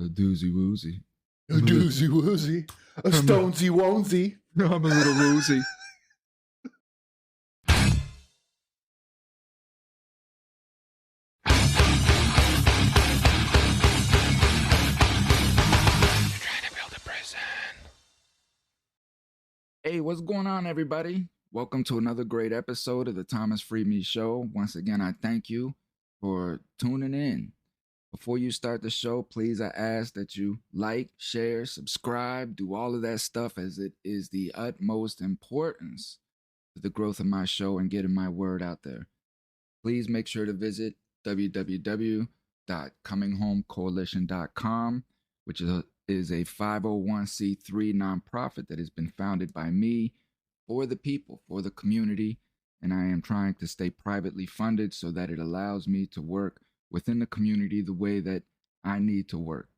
A doozy woozy. A doozy woozy. A stonesy wonesy. I'm a little woozy. Hey, what's going on, everybody? Welcome to another great episode of the Thomas Free Me Show. Once again, I thank you for tuning in. Before you start the show, please, I ask that you like, share, subscribe, do all of that stuff, as it is the utmost importance to the growth of my show and getting my word out there. Please make sure to visit www.cominghomecoalition.com, which is a 501c3 nonprofit that has been founded by me for the people, for the community, and I am trying to stay privately funded so that it allows me to work within the community the way that I need to work.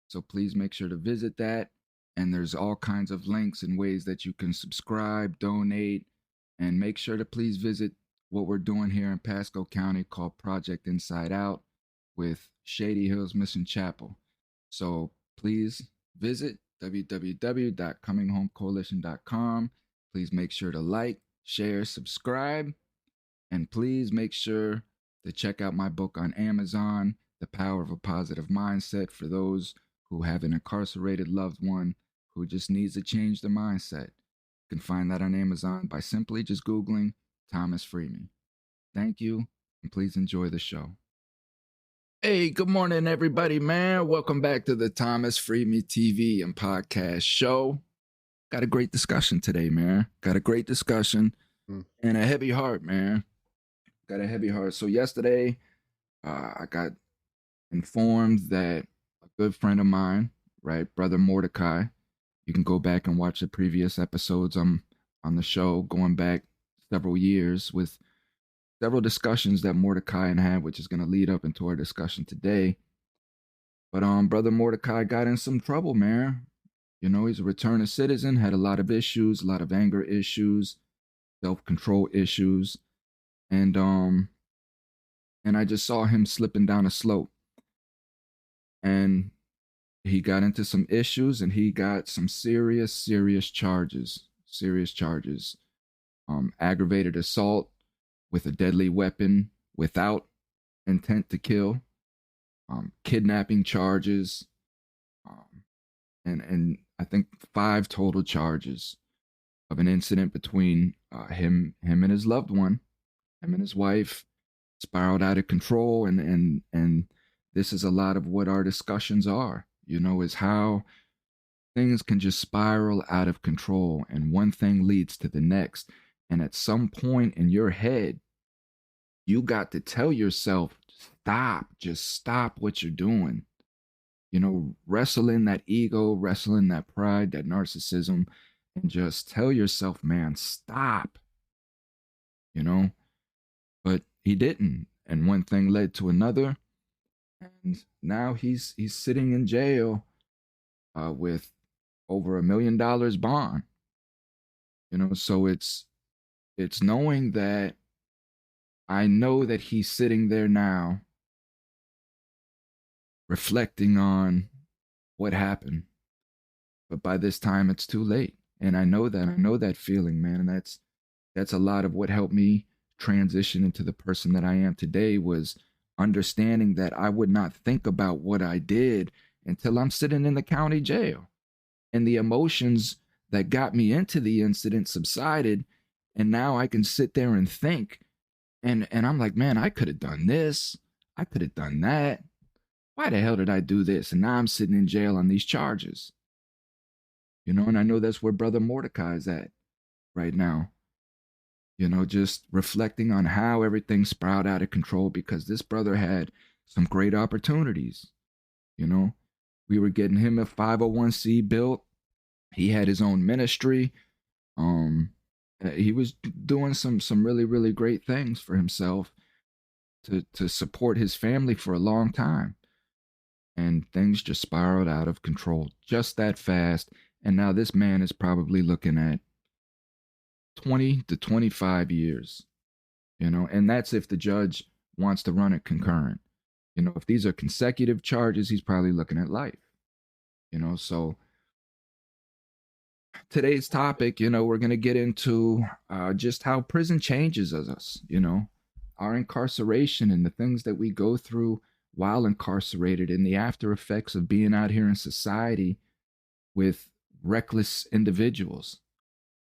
So please make sure to visit that, and there's all kinds of links and ways that you can subscribe, donate, and make sure to please visit what we're doing here in Pasco County called Project Inside Out with Shady Hills Mission Chapel. So please visit www.cominghomecoalition.com. Please make sure to like, share, subscribe, and please make sure to check out my book on Amazon, The Power of a Positive Mindset, for those who have an incarcerated loved one who just needs to change their mindset. You can find that on Amazon by simply just Googling Thomas Free Me. Thank you, and please enjoy the show. Hey, good morning, everybody, man. Welcome back to the Thomas Free Me TV and podcast show. Got a great discussion today, man. Got a great discussion and a heavy heart, man. Got a heavy heart. So yesterday, I got informed that a good friend of mine, right, Brother Mordecai, you can go back and watch the previous episodes on the show, going back several years with several discussions that Mordecai had, which is going to lead up into our discussion today. But Brother Mordecai got in some trouble, man. You know, he's a returning citizen, had a lot of issues, a lot of anger issues, self-control issues. And I just saw him slipping down a slope. And he got into some issues, and he got some serious charges. Aggravated assault with a deadly weapon without intent to kill, kidnapping charges, and I think 5 total charges of an incident between him and his loved one. Him and his wife spiraled out of control, and this is a lot of what our discussions are, you know, is how things can just spiral out of control, and one thing leads to the next. And at some point in your head, you got to tell yourself, just stop what you're doing. You know, wrestle in that ego, wrestle in that pride, that narcissism, and just tell yourself, man, stop, you know. But he didn't, and one thing led to another, and now he's sitting in jail with over $1 million bond. You know, so it's knowing that I know that he's sitting there now reflecting on what happened, but by this time it's too late, and I know that feeling, man, and that's a lot of what helped me transition into the person that I am today, was understanding that I would not think about what I did until I'm sitting in the county jail, and the emotions that got me into the incident subsided, and now I can sit there and think, and I'm like, man, I could have done this, I could have done that, why the hell did I do this? And now I'm sitting in jail on these charges, you know. And I know that's where Brother Mordecai is at right now. You know, just reflecting on how everything spiraled out of control, because this brother had some great opportunities. You know, we were getting him a 501c built. He had his own ministry. He was doing some really, really great things for himself to support his family for a long time. And things just spiraled out of control just that fast. And now this man is probably looking at 20 to 25 years, you know, and that's if the judge wants to run it concurrent. If these are consecutive charges, he's probably looking at life. So today's topic, we're going to get into just how prison changes us, our incarceration and the things that we go through while incarcerated and the after effects of being out here in society with reckless individuals,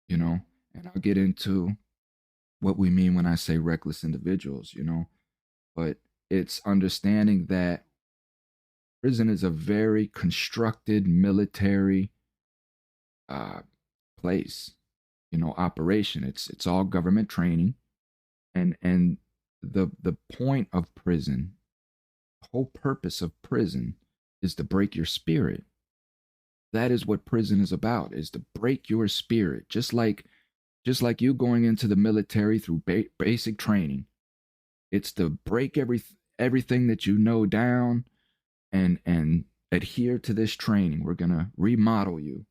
and I'll get into what we mean when I say reckless individuals, but it's understanding that prison is a very constructed military uh, place, operation. It's all government training, and the point of prison, the whole purpose of prison, is to break your spirit. That is what prison is about: is to break your spirit. Just like you going into the military through basic training, it's to break everything that you know down and adhere to this training. We're gonna remodel you.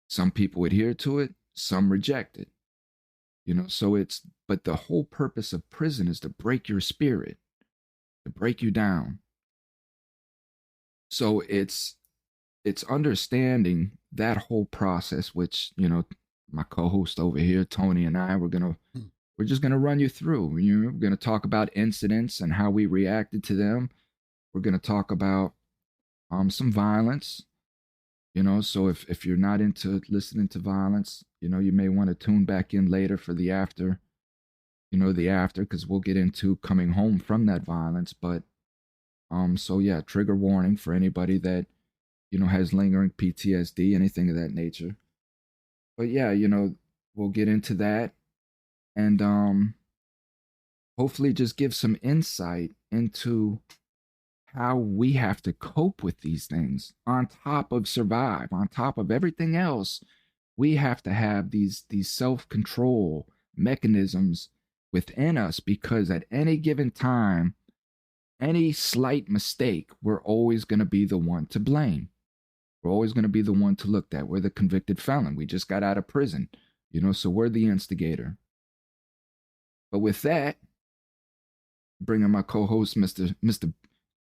Some people adhere to it, some reject it. So but the whole purpose of prison is to break your spirit, to break you down. So it's understanding that whole process, which, my co-host over here, Tony, and I, we're just gonna run you through. We're gonna talk about incidents and how we reacted to them. We're gonna talk about some violence. So if you're not into listening to violence, you may want to tune back in later for the after, because we'll get into coming home from that violence. But so yeah, trigger warning for anybody that has lingering PTSD, anything of that nature. But yeah, we'll get into that, and hopefully just give some insight into how we have to cope with these things on top of survive, on top of everything else. We have to have these self-control mechanisms within us, because at any given time, any slight mistake, we're always going to be the one to blame. We're always going to be the one to look at. We're the convicted felon. We just got out of prison, so we're the instigator. But with that, bringing my co-host, Mr.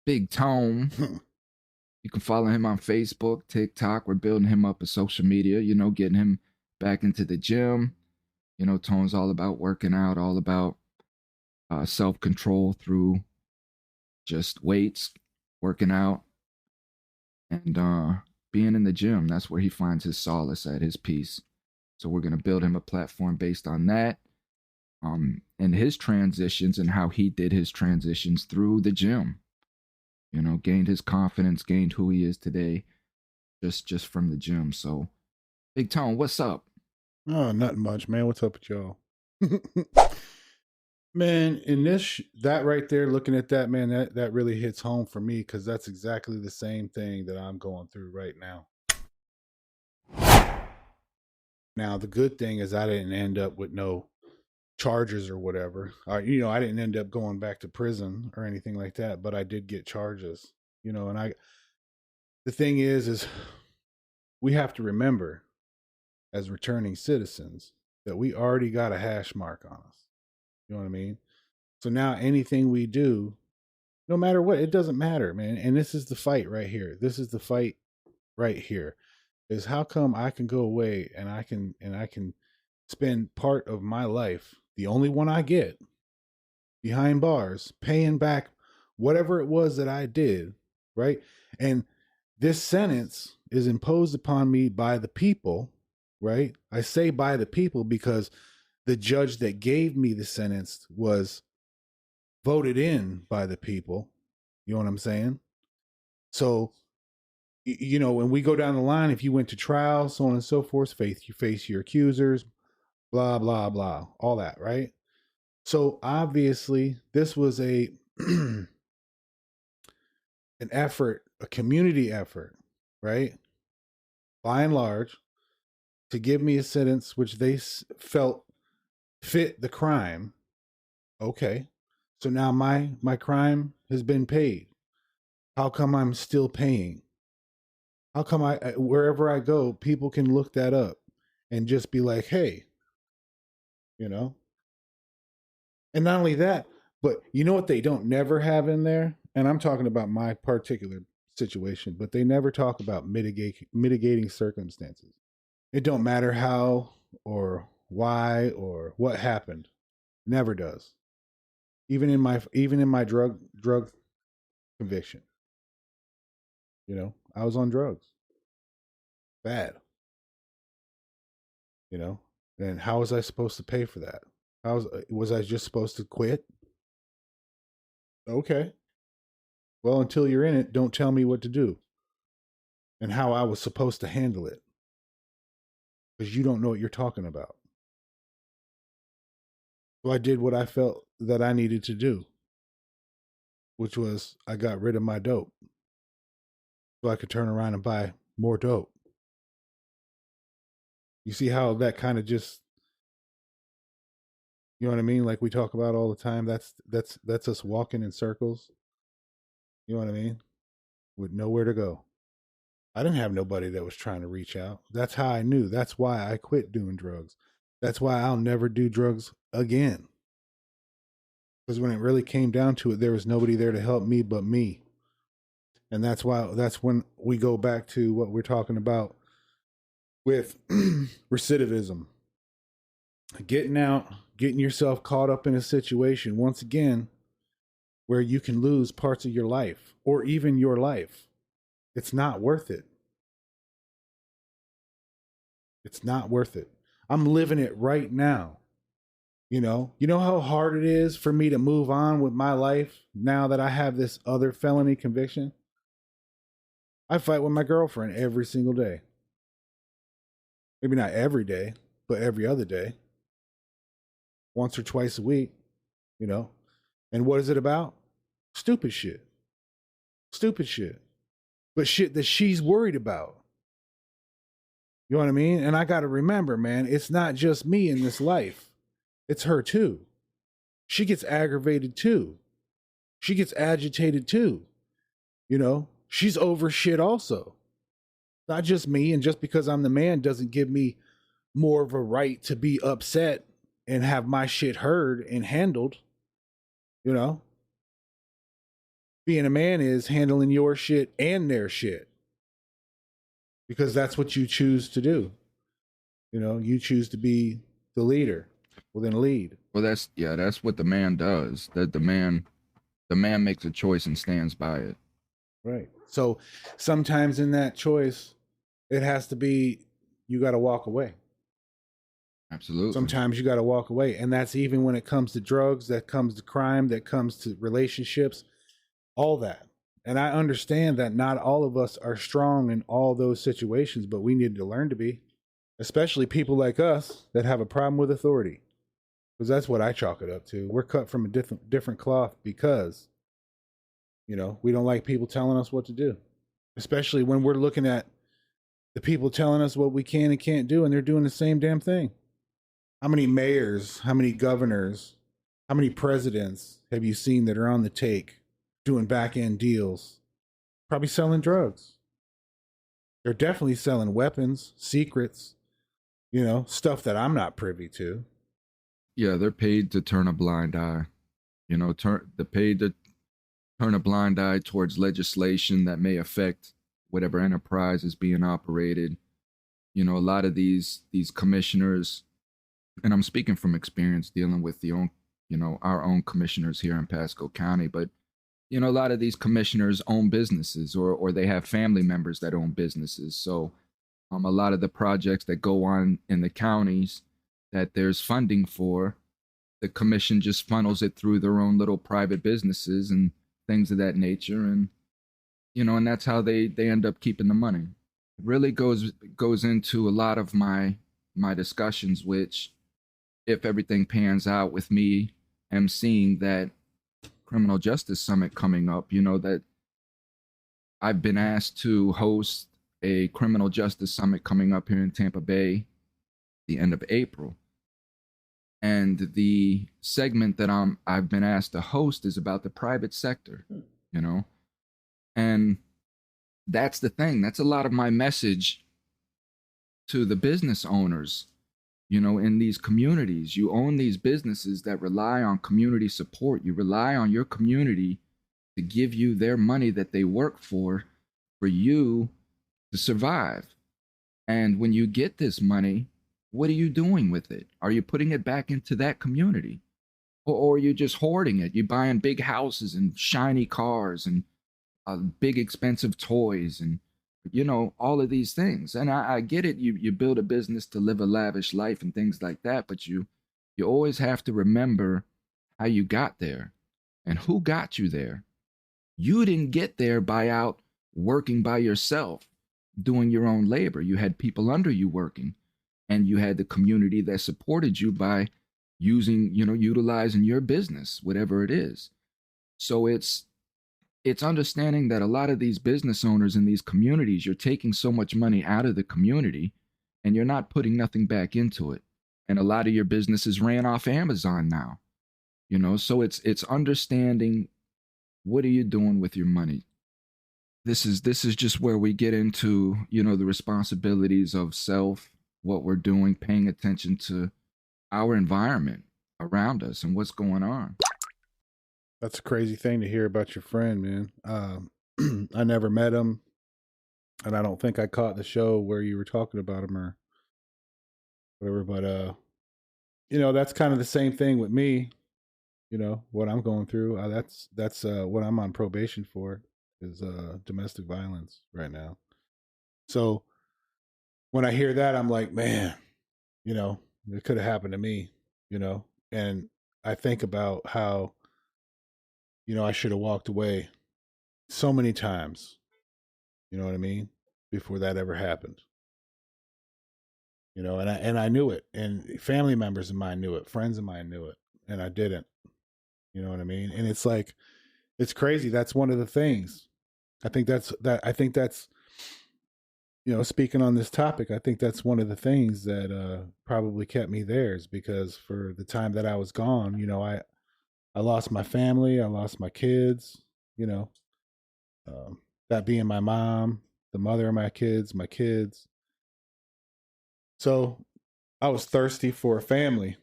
Big Tone. You can follow him on Facebook, TikTok. We're building him up a social media, getting him back into the gym. Tone's all about working out, all about self-control through just weights, working out, and being in the gym. That's where he finds his solace at, his peace. So we're going to build him a platform based on that, and his transitions and how he did his transitions through the gym. Gained his confidence, gained who he is today, just from the gym. So, Big Tone, what's up? Oh, nothing much, man. What's up with y'all? Man, in that right there, looking at that, man, that really hits home for me, because that's exactly the same thing that I'm going through right now. Now, the good thing is I didn't end up with no charges or whatever. I didn't end up going back to prison or anything like that, but I did get charges. And the thing is we have to remember, as returning citizens, that we already got a hash mark on us. You know what I mean? So now anything we do, no matter what, it doesn't matter, man. And this is the fight right here. This is the fight right here. Is how come I can go away and I can spend part of my life, the only one I get, behind bars, paying back whatever it was that I did, right? And this sentence is imposed upon me by the people, right? I say by the people because the judge that gave me the sentence was voted in by the people. You know what I'm saying? So, when we go down the line, if you went to trial, so on and so forth, you face your accusers, blah, blah, blah, all that, right? So obviously this was an effort, a community effort, right? By and large, to give me a sentence which they felt fit the crime. Okay. So now my crime has been paid. How come I'm still paying? How come wherever I go, people can look that up and just be like, hey, you know? And not only that, but you know what they don't never have in there? And I'm talking about my particular situation, but they never talk about mitigating circumstances. It don't matter how or why or what happened. Never does. Even in my drug conviction, I was on drugs. Bad, you know. And how was I supposed to pay for that? How was I just supposed to quit? Okay. Well, until you're in it, don't tell me what to do and how I was supposed to handle it because you don't know what you're talking about. So I did what I felt that I needed to do, which was I got rid of my dope so I could turn around and buy more dope. You see how that kind of just, you know what I mean? Like we talk about all the time. That's us walking in circles. You know what I mean? With nowhere to go. I didn't have nobody that was trying to reach out. That's how I knew. That's why I quit doing drugs. That's why I'll never do drugs again. Because when it really came down to it, there was nobody there to help me but me. And that's when we go back to what we're talking about with recidivism. Getting out, getting yourself caught up in a situation once again where you can lose parts of your life or even your life. It's not worth it. It's not worth it. I'm living it right now. You know how hard it is for me to move on with my life now that I have this other felony conviction? I fight with my girlfriend every single day. Maybe not every day, but every other day. Once or twice a week, you know. And what is it about? Stupid shit. Stupid shit. But shit that she's worried about. You know what I mean? And I got to remember, man, it's not just me in this life. It's her too. She gets aggravated too. She gets agitated too. She's over shit also. Not just me. And just because I'm the man doesn't give me more of a right to be upset and have my shit heard and handled. Being a man is handling your shit and their shit. Because that's what you choose to do. You choose to be the leader. Well, then lead. Well, that's what the man does. That the man makes a choice and stands by it. Right. So sometimes in that choice, it has to be, you got to walk away. Absolutely. Sometimes you got to walk away. And that's even when it comes to drugs, that comes to crime, that comes to relationships, all that. And I understand that not all of us are strong in all those situations, but we need to learn to be, especially people like us that have a problem with authority. Because that's what I chalk it up to. We're cut from a different cloth because, we don't like people telling us what to do, especially when we're looking at the people telling us what we can and can't do, and they're doing the same damn thing. How many mayors, how many governors, how many presidents have you seen that are on the take doing back end deals? Probably selling drugs. They're definitely selling weapons, secrets, stuff that I'm not privy to. Yeah, they're paid to turn a blind eye. They're paid to turn a blind eye towards legislation that may affect whatever enterprise is being operated. A lot of these commissioners, and I'm speaking from experience dealing with our own commissioners here in Pasco County, but a lot of these commissioners own businesses or they have family members that own businesses. So a lot of the projects that go on in the counties that there's funding for, the commission just funnels it through their own little private businesses and things of that nature. And, and that's how they end up keeping the money. It really goes into a lot of my discussions, which if everything pans out with me emceeing that criminal justice summit coming up, that I've been asked to host a criminal justice summit coming up here in Tampa Bay the end of April. And the segment that I've been asked to host is about the private sector, and that's the thing. That's a lot of my message to the business owners, in these communities. You own these businesses that rely on community support. You rely on your community to give you their money that they work for you to survive. And when you get this money, what are you doing with it? Are you putting it back into that community? Or are you just hoarding it? You're buying big houses and shiny cars and big expensive toys and all of these things. And I get it. You build a business to live a lavish life and things like that, but you always have to remember how you got there and who got you there. You didn't get there by out working by yourself, doing your own labor. You had people under you working, and you had the community that supported you by utilizing your business, whatever it is. So it's understanding that a lot of these business owners in these communities, you're taking so much money out of the community and you're not putting nothing back into it. And a lot of your businesses ran off Amazon now. So it's understanding, what are you doing with your money? This is just where we get into, the responsibilities of self, what we're doing, paying attention to our environment around us and what's going on. That's a crazy thing to hear about your friend, man. I never met him, and I don't think I caught the show where you were talking about him or whatever. But that's kind of the same thing with me. What I'm going through. That's what I'm on probation for is domestic violence right now. So when I hear that, I'm like, man, it could have happened to me. And I think about how I should have walked away so many times. You know what I mean? Before that ever happened. And I knew it, and family members of mine knew it, friends of mine knew it, and I didn't. You know what I mean? And it's like, it's crazy. That's one of the things. I think that's speaking on this topic, I think that's one of the things that probably kept me there, is because for the time that I was gone, I lost my family, I lost my kids, you know, that being my mom, the mother of my kids, my kids. So I was thirsty for a family.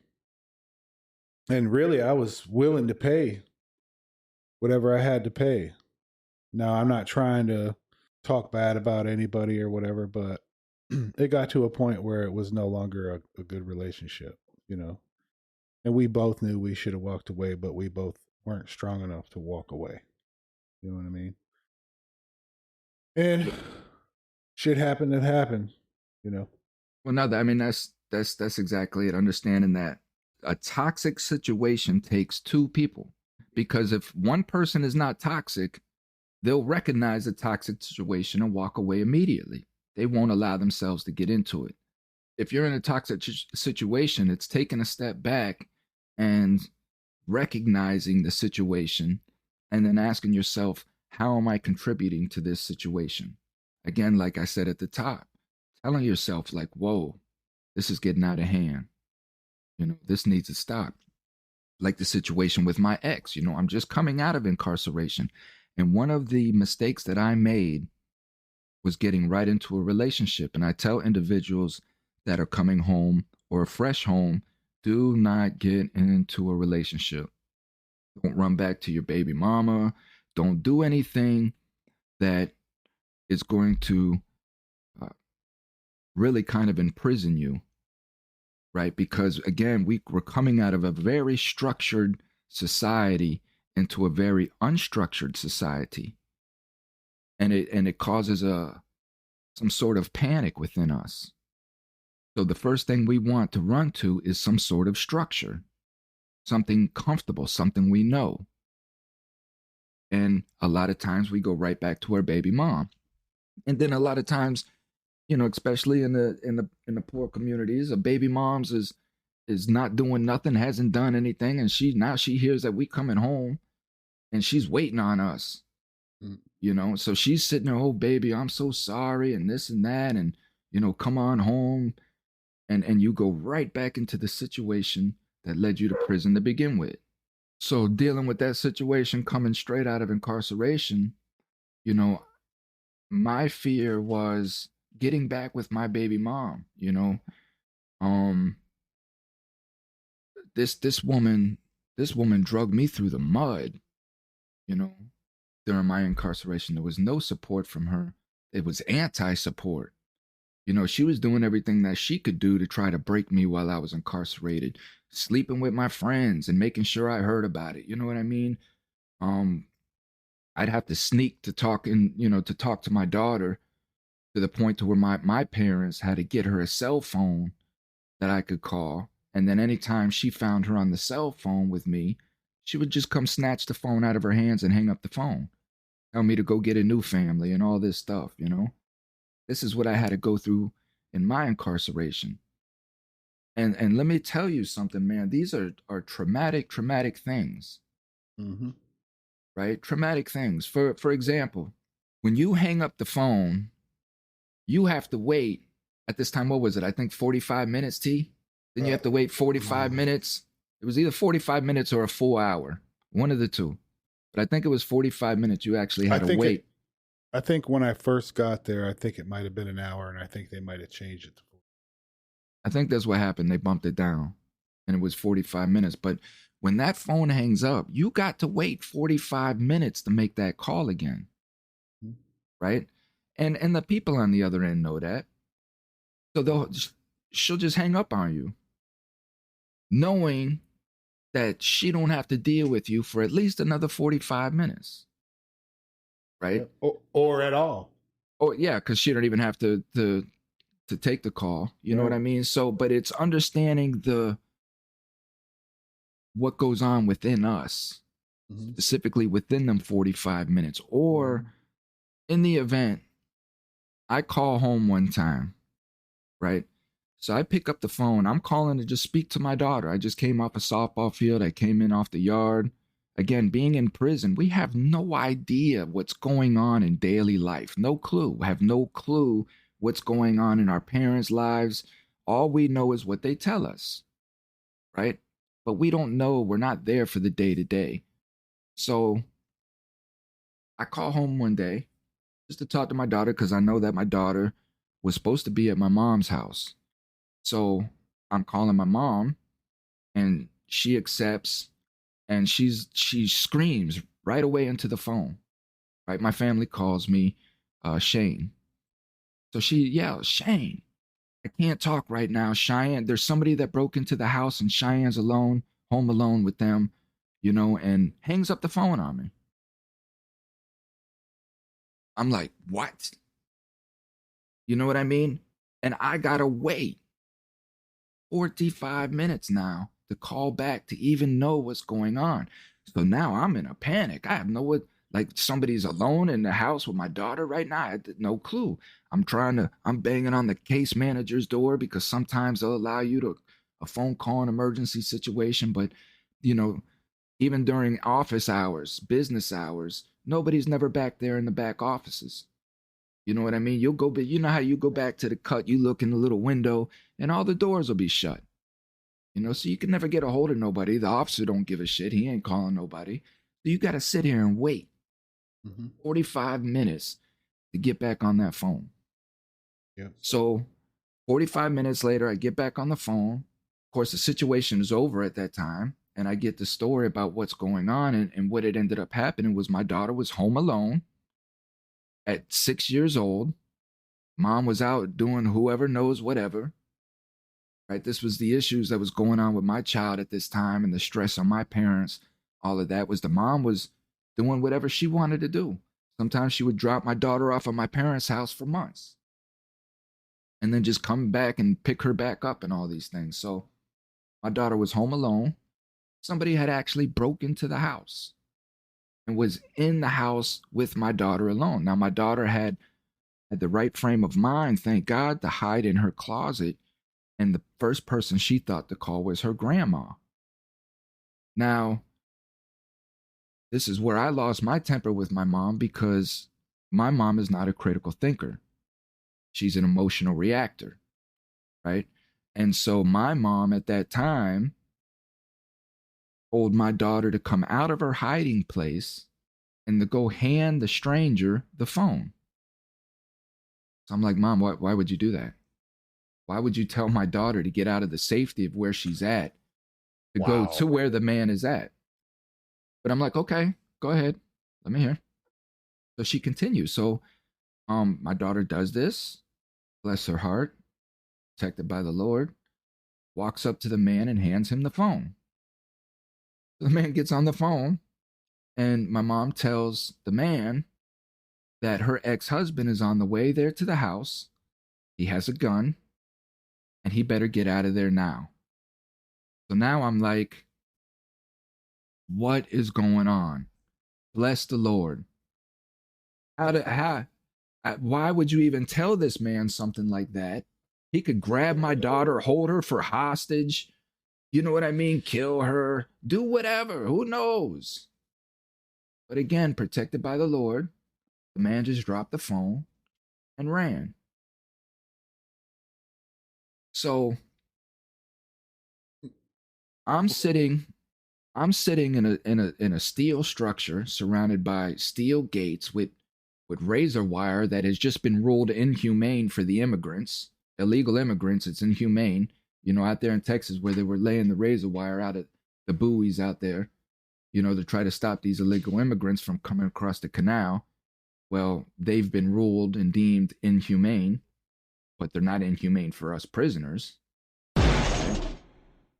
And really, I was willing to pay whatever I had to pay. Now, I'm not trying to talk bad about anybody or whatever, but it got to a point where it was no longer a good relationship, you know. And we both knew we should have walked away, but we both weren't strong enough to walk away. You know what I mean? And shit happened that happened, you know. Well, no, I mean that's exactly it. Understanding that a toxic situation takes two people, because if one person is not toxic, they'll recognize the toxic situation and walk away immediately. They won't allow themselves to get into it. If you're in a toxic situation, it's taking a step back and recognizing the situation and then asking yourself, how am I contributing to this situation? Again, like I said at the top, telling yourself, like, whoa, this is getting out of hand. This needs to stop. Like the situation with my ex, I'm just coming out of incarceration. And one of the mistakes that I made was getting right into a relationship. And I tell individuals that are coming home or a fresh home, do not get into a relationship. Don't run back to your baby mama. Don't do anything that is going to uh, really kind of imprison you, right? Because again, we're coming out of a very structured society into a very unstructured society, and it causes some sort of panic within us. So the first thing we want to run to is some sort of structure, something comfortable, something we know. And a lot of times we go right back to our baby mom. And then a lot of times, especially in the poor communities, a baby moms is not doing nothing, hasn't done anything, and she hears that we coming home and she's waiting on us. So she's sitting there, oh baby, I'm so sorry, and this and that, and come on home. And you go right back into the situation that led you to prison to begin with. So dealing with that situation coming straight out of incarceration, my fear was getting back with my baby mom. Um this woman drug me through the mud, you know during my incarceration. There was no support from her. It was anti-support. You know, she was doing everything that she could do to try to break me while I was incarcerated, sleeping with my friends and making sure I heard about it. You know what I mean? Um, I'd have to sneak to talk to talk to my daughter, to the point to where my parents had to get her a cell phone that I could call. And then anytime she found her on the cell phone with me, she would just come snatch the phone out of her hands and hang up the phone. Tell me to go get a new family and all this stuff, you know? This is what I had to go through in my incarceration. And let me tell you something, man. These are traumatic things, Mm-hmm. right? Traumatic things. For example, when you hang up the phone, you have to wait at this time. What was it? I think 45 minutes, T. Then you have to wait 45 minutes. It was either 45 minutes or a full hour, one of the two. But I think it was 45 minutes. You actually I had to think wait. I think when I first got there, I think it might have been an hour, and I think they might have changed it to 4. I think that's what happened. They bumped it down, and it was 45 minutes. But when that phone hangs up, you got to wait 45 minutes to make that call again, Mhm. right? And the people on the other end know that. So she'll just hang up on you, knowing that she don't have to deal with you for at least another 45 minutes, right? Or at all. Oh yeah, because she don't even have to take the call. You know what I mean? So, but it's understanding the what goes on within us, Mm-hmm. specifically within them 45 minutes. Or in the event, I call home one time, right? So I pick up the phone. I'm calling to just speak to my daughter. I just came off a softball field. I came in off the yard. Again, being in prison, we have no idea what's going on in daily life. No clue. We have no clue what's going on in our parents' lives. All we know is what they tell us, right? But we don't know. We're not there for the day to day. So I call home one day just to talk to my daughter because I know that my daughter was supposed to be at my mom's house. So I'm calling my mom and she accepts and she screams right away into the phone. Right? My family calls me Shane. So she yells, Shane, I can't talk right now. Cheyenne, there's somebody that broke into the house and Cheyenne's alone, home alone with them, and hangs up the phone on me. I'm like, what? You know what I mean? And I gotta wait 45 minutes now to call back to even know what's going on. So now I'm in a panic. I have like somebody's alone in the house with my daughter right now. I had no clue. I'm banging on the case manager's door because sometimes they'll allow you to a phone call an emergency situation. But, you know, even during office hours, business hours, nobody's never back there in the back offices. You know what I mean? You'll go, but you know how you go back to the cut, you look in the little window and all the doors will be shut. So you can never get a hold of nobody. The officer don't give a shit. He ain't calling nobody. So you got to sit here and wait 45 minutes to get back on that phone. Yeah. So 45 minutes later, I get back on the phone. Of course, the situation is over at that time. And I get the story about what's going on. And what it ended up happening was my daughter was home alone at 6 years old. Mom was out doing whoever knows whatever. Right? This was the issues that was going on with my child at this time and the stress on my parents. All of that was the mom was doing whatever she wanted to do. Sometimes she would drop my daughter off at my parents' house for months and then just come back and pick her back up and all these things. So my daughter was home alone. Somebody had actually broke into the house and was in the house with my daughter alone. Now, my daughter had the right frame of mind, thank God, to hide in her closet. And the first person she thought to call was her grandma. Now, this is where I lost my temper with my mom because my mom is not a critical thinker. She's an emotional reactor, right? And so my mom at that time told my daughter to come out of her hiding place and to go hand the stranger the phone. So I'm like, Mom, why would you do that? Why would you tell my daughter to get out of the safety of where she's at to go to where the man is at? But I'm like, okay, go ahead. Let me hear. So she continues. So my daughter does this, bless her heart, protected by the Lord, walks up to the man and hands him the phone. The man gets on the phone, and my mom tells the man that her ex-husband is on the way there to the house. He has a gun, and he better get out of there now. So now I'm like, what is going on? Bless the Lord. Why would you even tell this man something like that? He could grab my daughter, hold her for hostage. You know what I mean? Kill her, do whatever. Who knows? But again, protected by the Lord, the man just dropped the phone and ran. So I'm sitting in a steel structure surrounded by steel gates with razor wire that has just been ruled inhumane for the immigrants, illegal immigrants. It's inhumane. You know, out there in Texas where they were laying the razor wire out at the buoys out there, you know, to try to stop these illegal immigrants from coming across the canal. Well, they've been ruled and deemed inhumane, but they're not inhumane for us prisoners. Okay?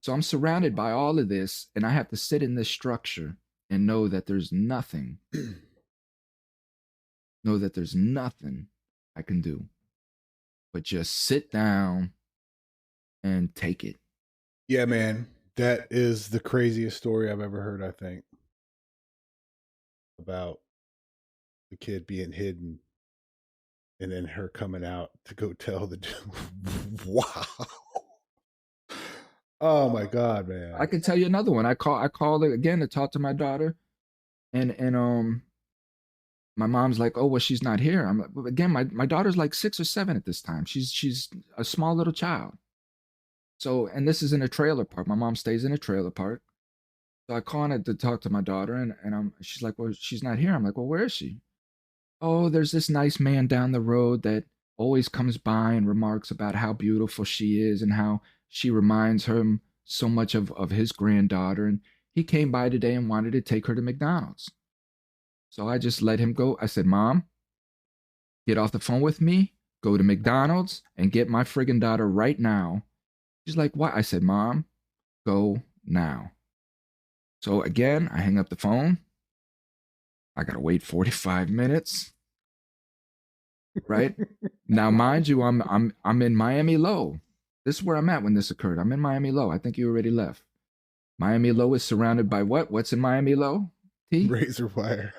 So I'm surrounded by all of this, and I have to sit in this structure and know that there's nothing, know that there's nothing I can do but just sit down and take it. Yeah, man. That is the craziest story I've ever heard, I think. About the kid being hidden and then her coming out to go tell the wow. Oh my God, man. I can tell you another one. I called again to talk to my daughter, and my mom's like, oh well, she's not here. I'm like, again, my daughter's like 6 or 7 at this time. She's a small little child. So, and this is in a trailer park. My mom stays in a trailer park. So I call it to talk to my daughter, and she's like, well, she's not here. I'm like, well, where is she? Oh, there's this nice man down the road that always comes by and remarks about how beautiful she is and how she reminds him so much of his granddaughter. And he came by today and wanted to take her to McDonald's. So I just let him go. I said, Mom, get off the phone with me, go to McDonald's and get my friggin' daughter right now. She's like, what? I said, Mom, go now. So again, I hang up the phone. I gotta wait 45 minutes. Right? Now, mind you, I'm in Miami Low. This is where I'm at when this occurred. I'm in Miami Low. I think you already left. Miami Low is surrounded by what? What's in Miami Low? T? Razor wire.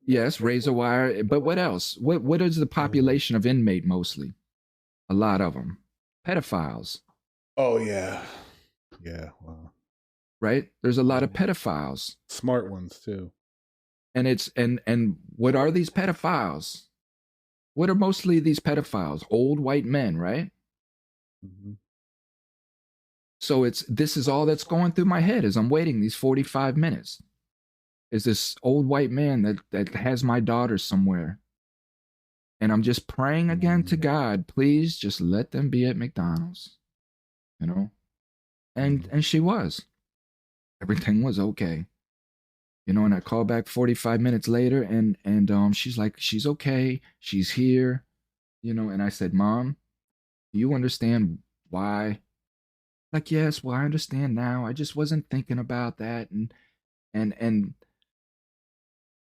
Yes, razor wire. But what else? What is the population of inmate mostly? A lot of them. Pedophiles. Oh yeah. Yeah. Wow. Right? There's a lot of pedophiles. Smart ones too. And it's and what are these pedophiles? What are mostly these pedophiles? Old white men, right? Mm-hmm. So this is all that's going through my head as I'm waiting these 45 minutes. Is this old white man that has my daughter somewhere. And I'm just praying again to God, please just let them be at McDonald's. You know? And she was. Everything was okay. You know, and I call back 45 minutes later and she's like, she's okay. She's here. You know, and I said, Mom, do you understand why? Like, yes, well, I understand now. I just wasn't thinking about that. And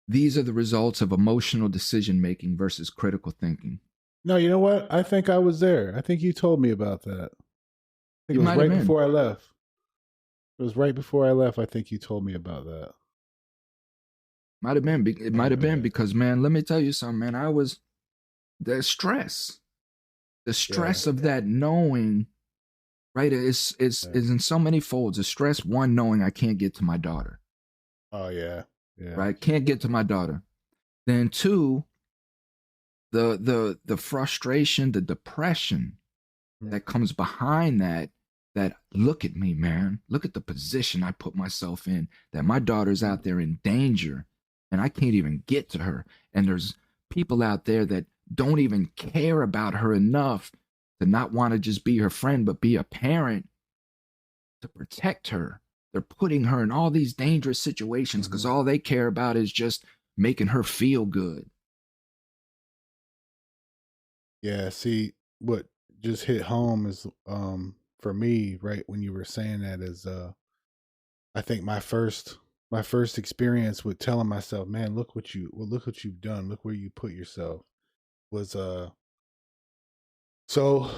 these are the results of emotional decision making versus critical thinking. No, you know what? I think I was there. I think you told me about that. I think it was right before I left. It was right before I left. I think you told me about that. Might have been. It might have been because, man, let me tell you something, man. I was the stress of that knowing, right? Is in so many folds. The stress, one, knowing I can't get to my daughter. Oh yeah. Yeah. Right? Can't get to my daughter. Then two, the frustration, the depression that comes behind that look at me, man. Look at the position I put myself in, that my daughter's out there in danger and I can't even get to her. And there's people out there that don't even care about her enough to not want to just be her friend, but be a parent to protect her. They're putting her in all these dangerous situations because all they care about is just making her feel good. Yeah, see, what just hit home is for me, right, when you were saying that is I think my first experience with telling myself, man, look what you've done, look where you put yourself was so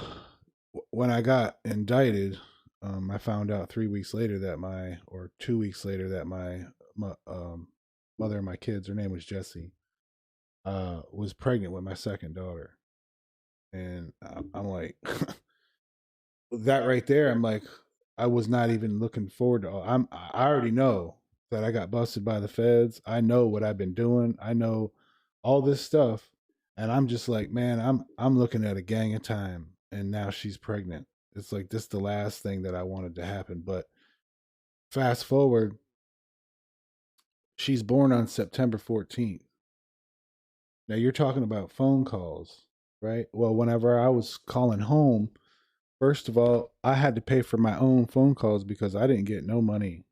when I got indicted, I found out 3 weeks later that or 2 weeks later that my mother of my kids, her name was Jessie, was pregnant with my second daughter, and I'm like, that right there, I'm like, I was not even looking forward to. I already know that I got busted by the feds. I know what I've been doing. I know all this stuff, and I'm just like, man, I'm looking at a gang of time, and now she's pregnant. It's like this is the last thing that I wanted to happen. But fast forward, she's born on September 14th. Now you're talking about phone calls, right? Well, whenever I was calling home, first of all, I had to pay for my own phone calls because I didn't get no money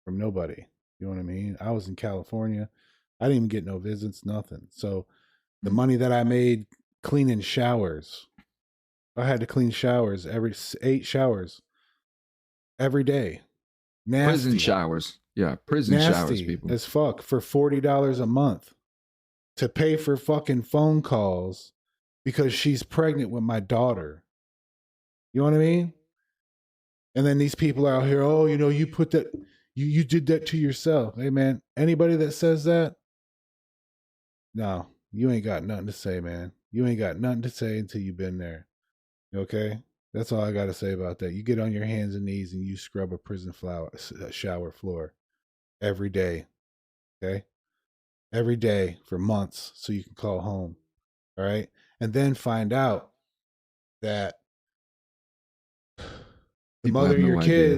from nobody. You know what I mean? I was in California. I didn't even get no visits, nothing. So the money that I made cleaning showers, I had to clean showers 8 showers every day. Prison Nasty, showers. Yeah, prison showers, nasty people. as fuck for $40 a month to pay for fucking phone calls because she's pregnant with my daughter. You know what I mean? And then these people are out here, oh, you put that, you did that to yourself. Hey, man, anybody that says that, no, you ain't got nothing to say, man. You ain't got nothing to say until you've been there. Okay? That's all I got to say about that. You get on your hands and knees and you scrub a prison shower floor every day. Okay? Every day for months so you can call home. All right? And then find out that the People mother have of your no idea.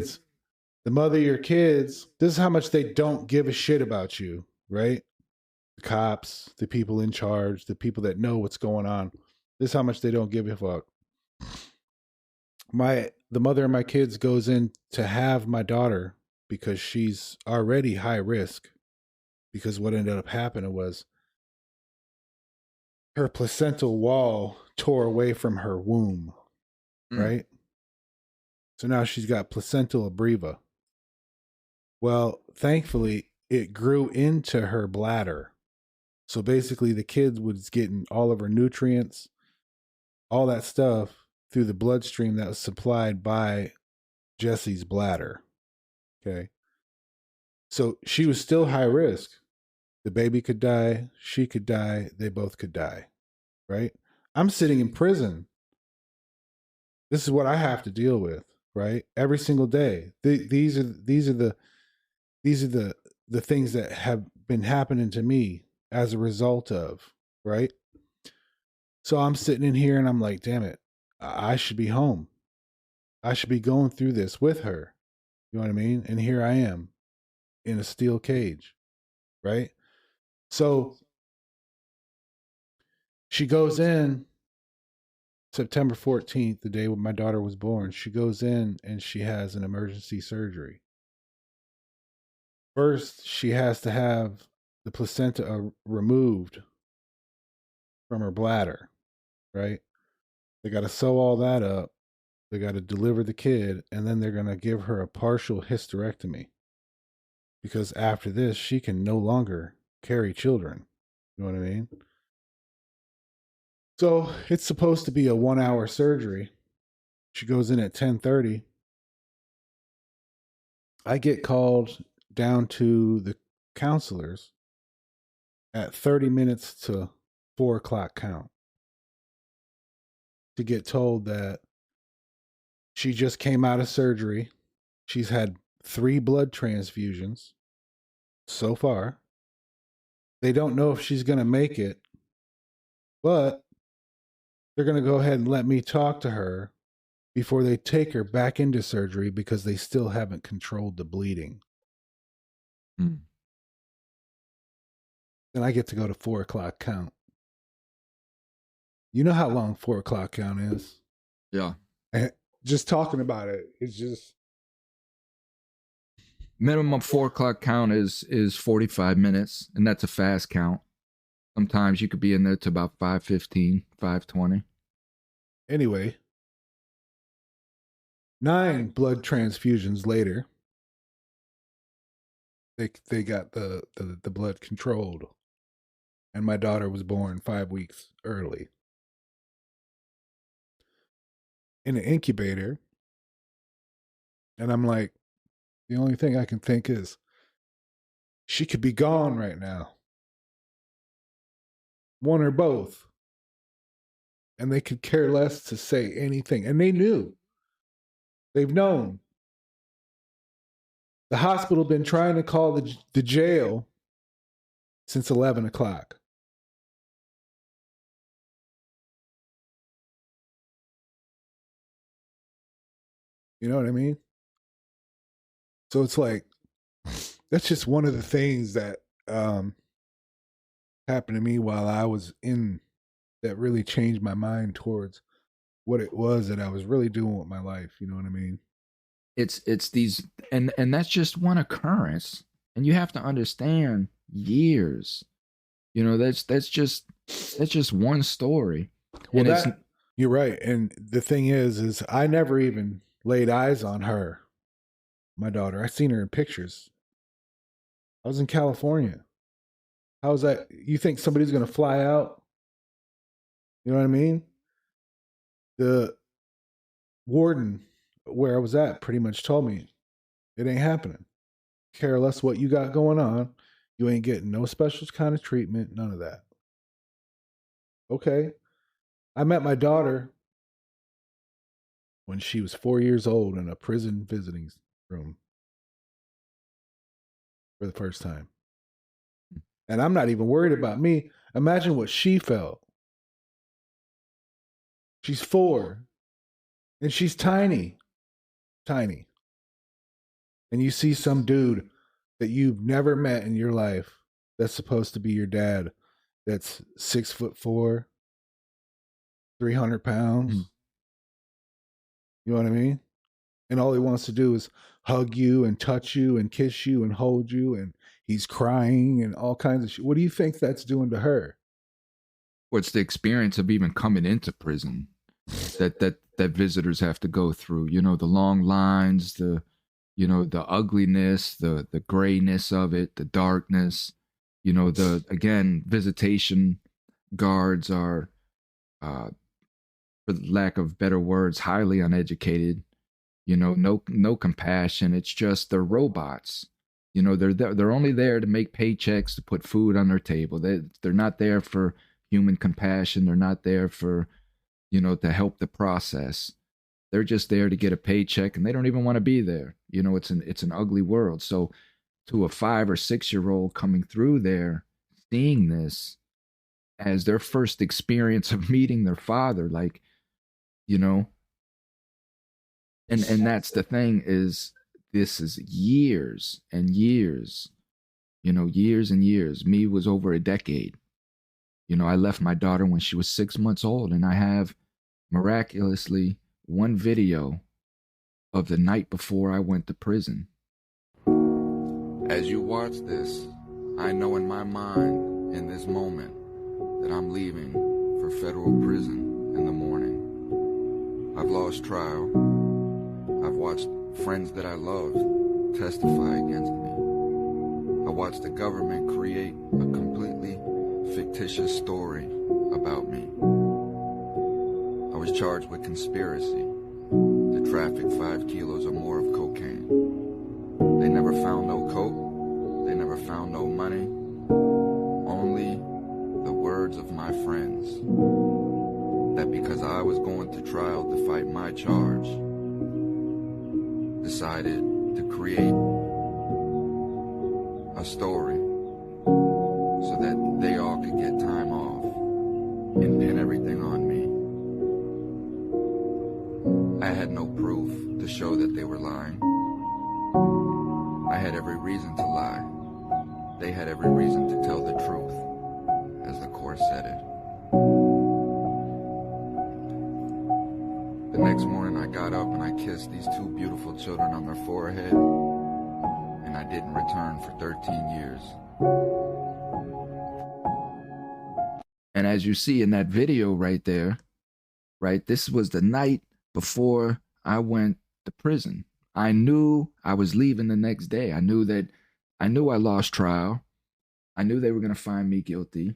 kids, this is how much they don't give a shit about you, right? The cops, the people in charge, the people that know what's going on. This is how much they don't give a fuck. The mother of my kids goes in to have my daughter because she's already high risk. Because what ended up happening was her placental wall tore away from her womb, right? So now she's got placental abreva. Well, thankfully, it grew into her bladder. So basically, the kid was getting all of her nutrients, all that stuff through the bloodstream that was supplied by Jesse's bladder. Okay. So she was still high risk. The baby could die. She could die. They both could die. Right. I'm sitting in prison. This is what I have to deal with. Right. Every single day. These are the things that have been happening to me as a result of. Right. So I'm sitting in here and I'm like, damn it, I should be home. I should be going through this with her. You know what I mean? And here I am in a steel cage, right? So she goes in September 14th, the day when my daughter was born. She goes in and she has an emergency surgery. First, she has to have the placenta removed from her bladder, right? They got to sew all that up. They got to deliver the kid, and then they're going to give her a partial hysterectomy because after this, she can no longer carry children. You know what I mean? So it's supposed to be a 1 hour surgery. She goes in at 10:30. I get called down to the counselors at 30 minutes to 4 o'clock count to get told that she just came out of surgery. She's had 3 blood transfusions so far. They don't know if she's going to make it, but they're going to go ahead and let me talk to her before they take her back into surgery because they still haven't controlled the bleeding. Mm. Then I get to go to 4 o'clock count. You know how long 4 o'clock count is? Yeah. And just talking about it, it's just Minimum 4 o'clock count is 45 minutes, and that's a fast count. Sometimes you could be in there to about 5:15, 5:20. Anyway, 9 blood transfusions later, they got the blood controlled, and my daughter was born 5 weeks early in an incubator. And I'm like, the only thing I can think is she could be gone right now, one or both, and they could care less to say anything. And they knew, they've known. The hospital been trying to call the jail since 11 o'clock. You know what I mean? So it's like, that's just one of the things that happened to me while I was in, that really changed my mind towards what it was that I was really doing with my life. You know what I mean? It's these, and that's just one occurrence, and you have to understand years. You know, that's just one story. Well, And you're right. And the thing is I never even laid eyes on her, my daughter. I seen her in pictures. I was in California. How is that? You think somebody's going to fly out? You know what I mean? The warden where I was at pretty much told me it ain't happening. Care less what you got going on. You ain't getting no special kind of treatment, none of that. Okay. I met my daughter when she was 4 years old in a prison visiting room for the first time. And I'm not even worried about me. Imagine what she felt. She's 4 and she's tiny, tiny. And you see some dude that you've never met in your life that's supposed to be your dad, that's 6'4", 300 pounds. Mm. You know what I mean? And all he wants to do is hug you and touch you and kiss you and hold you, and he's crying and all kinds of shit. What do you think that's doing to her? What's the experience of even coming into prison that visitors have to go through? You know, the long lines, the ugliness, the grayness of it, the darkness. You know, again, visitation guards are, for lack of better words, highly uneducated. You know, no compassion. It's just they're robots. You know, they're only there to make paychecks, to put food on their table. They're not there for human compassion. They're not there for, to help the process. They're just there to get a paycheck, and they don't even want to be there. You know, it's an ugly world. So to a 5 or 6 year old coming through there, seeing this as their first experience of meeting their father, like, and that's the thing, is this is years and years, years and years. Me was over a decade. I left my daughter when she was 6 months old, and I have miraculously one video of the night before I went to prison. As you watch this, I know in my mind, in this moment, that I'm leaving for federal prison in the morning. I've lost trial. I've watched friends that I loved testify against me. I watched the government create a completely fictitious story about me. I was charged with conspiracy to traffic 5 kilos or more of cocaine. They never found no coke. They never found no money. Only the words of my friends that because I was going to trial to fight my charge, decided to create a story so that they all could get time off and pin everything on me. I had no proof to show that they were lying. I had every reason to lie. They had every reason to tell the truth, as the court said it. The next morning I got up and I kissed these 2 beautiful children on their forehead, and I didn't return for 13 years. And as you see in that video right there, right, this was the night before I went to prison. I knew I was leaving the next day. I knew I lost trial. I knew they were going to find me guilty.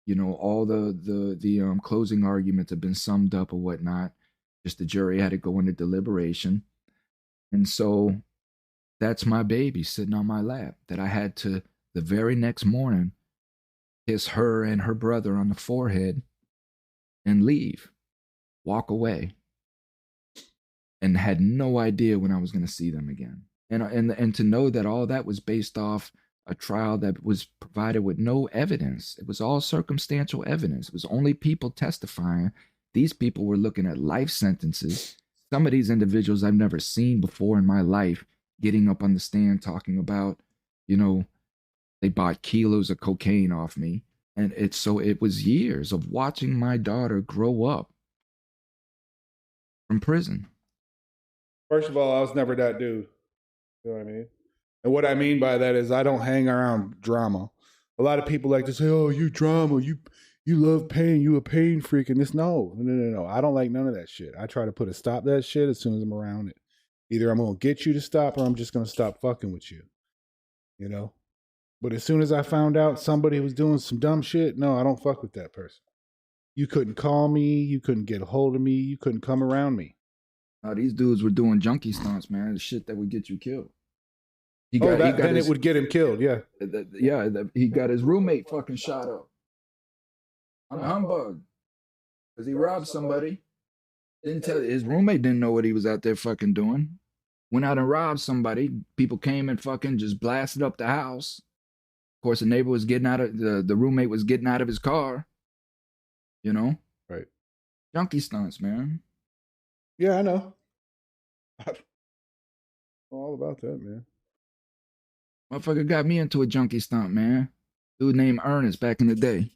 You know, all the closing arguments have been summed up or whatnot. Just the jury had to go into deliberation. And so that's my baby sitting on my lap that I had to, the very next morning, kiss her and her brother on the forehead and leave, walk away, and had no idea when I was going to see them again. And to know that all that was based off a trial that was provided with no evidence. It was all circumstantial evidence. It was only people testifying. These people were looking at life sentences. Some of these individuals I've never seen before in my life getting up on the stand talking about, you know, they bought kilos of cocaine off me. And it was years of watching my daughter grow up from prison. First of all, I was never that dude. You know what I mean? And what I mean by that is I don't hang around drama. A lot of people like to say, "Oh, you drama, you love pain, you a pain freak." And this, no. I don't like none of that shit. I try to put a stop to that shit as soon as I'm around it. Either I'm gonna get you to stop, or I'm just gonna stop fucking with you. You know. But as soon as I found out somebody was doing some dumb shit, no, I don't fuck with that person. You couldn't call me, you couldn't get a hold of me, you couldn't come around me. These dudes were doing junkie stunts, man. The shit that would get you killed. Then it would get him killed, yeah. He got his roommate fucking shot up. I'm humbug. Because he robbed somebody. His roommate didn't know what he was out there fucking doing. Went out and robbed somebody. People came and fucking just blasted up the house. Of course, the neighbor was getting out of, the roommate was getting out of his car. You know? Right. Junkie stunts, man. Yeah, I know. All about that, man. Motherfucker got me into a junkie stunt, man. Dude named Ernest back in the day.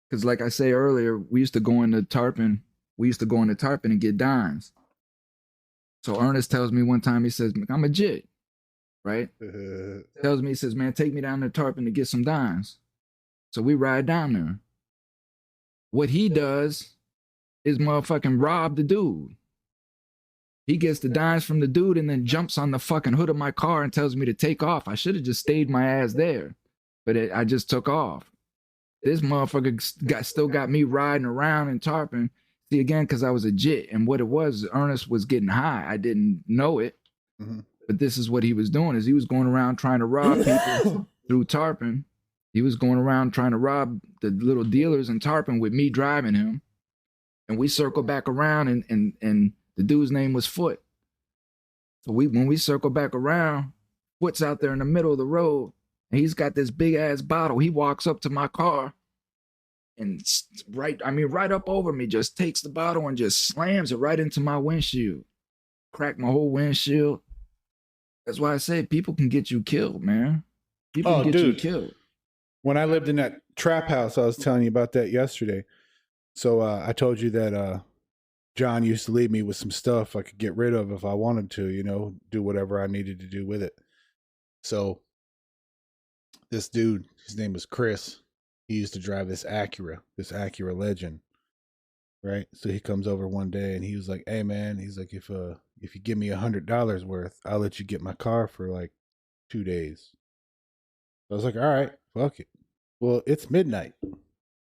Because like I say earlier, we used to go into Tarpon. And get dimes. So Ernest tells me one time, he says, I'm a jit, right? Tells me, he says, man, take me down to Tarpon to get some dimes. So we ride down there. What he does is motherfucking rob the dude. He gets the dimes from the dude and then jumps on the fucking hood of my car and tells me to take off. I should have just stayed my ass there, but I just took off. This motherfucker still got me riding around in Tarpon. See, again, because I was a jit. And what it was, Ernest was getting high. I didn't know it. Mm-hmm. But this is what he was doing, is he was going around trying to rob people through Tarpon. He was going around trying to rob the little dealers in Tarpon with me driving him. And we circled back around, and the dude's name was Foot. So when we circle back around, Foot's out there in the middle of the road, and he's got this big ass bottle. He walks up to my car and right up over me, just takes the bottle and just slams it right into my windshield. Cracked my whole windshield. That's why I say people can get you killed, man. People can get you killed. When I lived in that trap house, I was telling you about that yesterday. So I told you that John used to leave me with some stuff I could get rid of if I wanted to, you know, do whatever I needed to do with it. So this dude, his name was Chris. He used to drive this Acura Legend, right? So he comes over one day and he was like, "Hey man," he's like, if you give me $100 worth, I'll let you get my car for like 2 days. I was like, all right, fuck it. Well, it's midnight.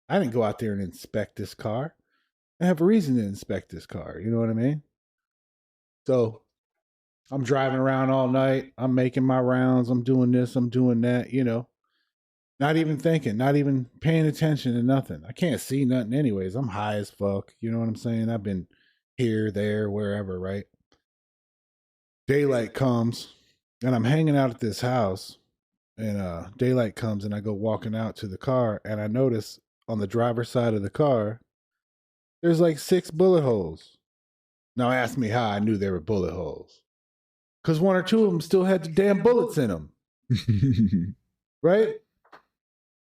I didn't go out there and inspect this car. I have a reason to inspect this car. You know what I mean? So I'm driving around all night. I'm making my rounds. I'm doing this. I'm doing that, you know. Not even thinking, not even paying attention to nothing. I can't see nothing anyways. I'm high as fuck. You know what I'm saying? I've been here, there, wherever, right? Daylight comes and I'm hanging out at this house, and daylight comes and I go walking out to the car, and I notice on the driver's side of the car, there's like 6 bullet holes. Now ask me how I knew they were bullet holes. Because 1 or 2 of them still had the damn bullets in them. Right?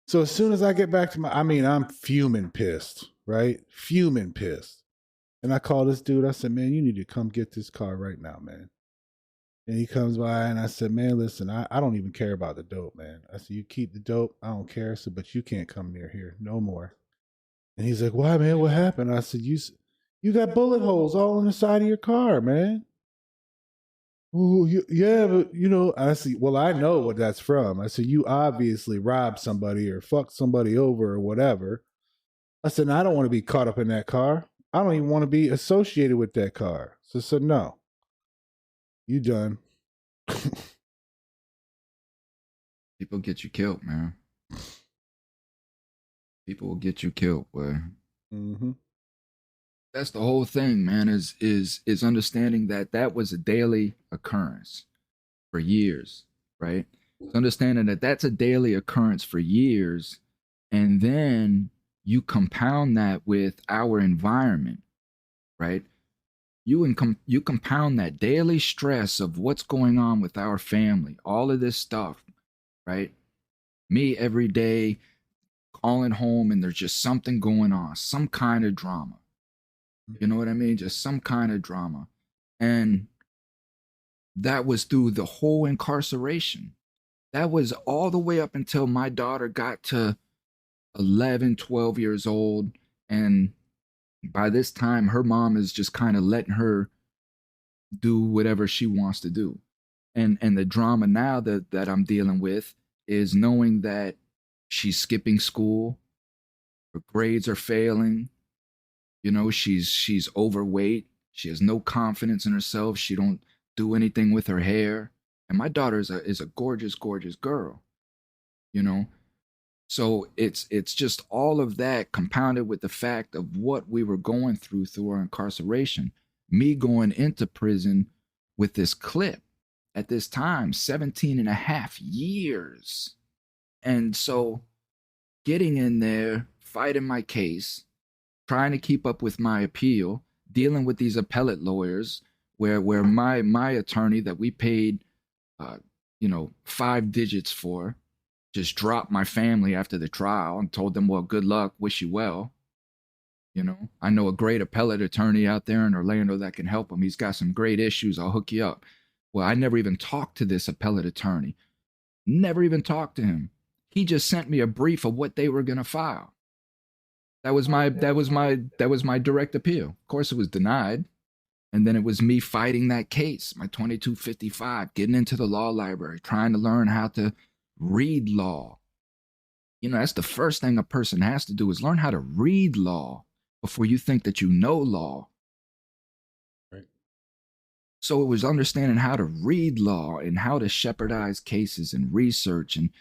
So as soon as I get back to I'm fuming pissed, right? Fuming pissed. And I call this dude, I said, man, you need to come get this car right now, man. And he comes by and I said, man, listen, I don't even care about the dope, man. I said, you keep the dope. I don't care. I said, but you can't come near here no more. And he's like, why, man? What happened? I said, you got bullet holes all on the side of your car, man. Oh, yeah, but I said, well, I know what that's from. I said, you obviously robbed somebody or fucked somebody over or whatever. I said, I don't want to be caught up in that car. I don't even want to be associated with that car. So I said, no, you done. People get you killed, man. People will get you killed, boy. Mm-hmm. That's the whole thing, man. Is understanding that that was a daily occurrence for years, right? It's understanding that that's a daily occurrence for years, and then you compound that with our environment, right? You compound that daily stress of what's going on with our family, all of this stuff, right? Me every day calling home and there's just something going on, some kind of drama. You know what I mean? Just some kind of drama. And that was through the whole incarceration. That was all the way up until my daughter got to 11, 12 years old. And by this time, her mom is just kind of letting her do whatever she wants to do. And the drama now that I'm dealing with is knowing that she's skipping school, her grades are failing, she's overweight, she has no confidence in herself, she don't do anything with her hair. And my daughter is a gorgeous, gorgeous girl, you know. So it's just all of that compounded with the fact of what we were going through our incarceration. Me going into prison with this clip at this time, 17 and a half years. And so getting in there, fighting my case, trying to keep up with my appeal, dealing with these appellate lawyers, where my attorney that we paid, 5 digits for, just dropped my family after the trial and told them, well, good luck, wish you well. I know a great appellate attorney out there in Orlando that can help him. He's got some great issues. I'll hook you up. Well, I never even talked to this appellate attorney. Never even talked to him. He just sent me a brief of what they were going to file. That was my direct appeal. Of course, it was denied. And then it was me fighting that case, my 2255, getting into the law library, trying to learn how to read law. That's the first thing a person has to do is learn how to read law before you think that you know law. Right. So it was understanding how to read law and how to shepherdize cases and research and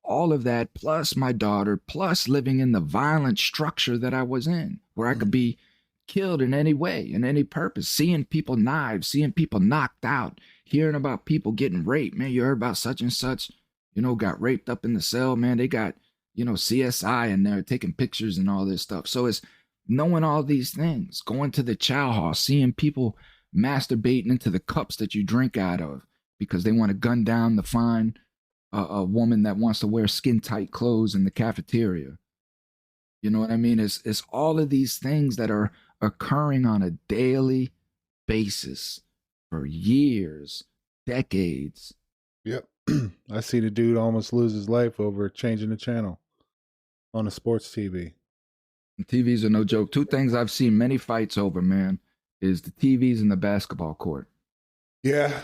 all of that, plus my daughter, plus living in the violent structure that I was in, where I could be killed in any way, in any purpose, seeing people knives, seeing people knocked out, hearing about people getting raped. Man, you heard about such and such, got raped up in the cell. Man, they got, CSI in there taking pictures and all this stuff. So it's knowing all these things, going to the chow hall, seeing people masturbating into the cups that you drink out of because they want to gun down the fine a woman that wants to wear skin tight clothes in the cafeteria. You know what I mean? It's all of these things that are occurring on a daily basis for years, decades. Yep. I seen a dude almost lose his life over changing the channel on a sports TV. And TVs are no joke. Two things I've seen many fights over, man, is the TVs and the basketball court. Yeah.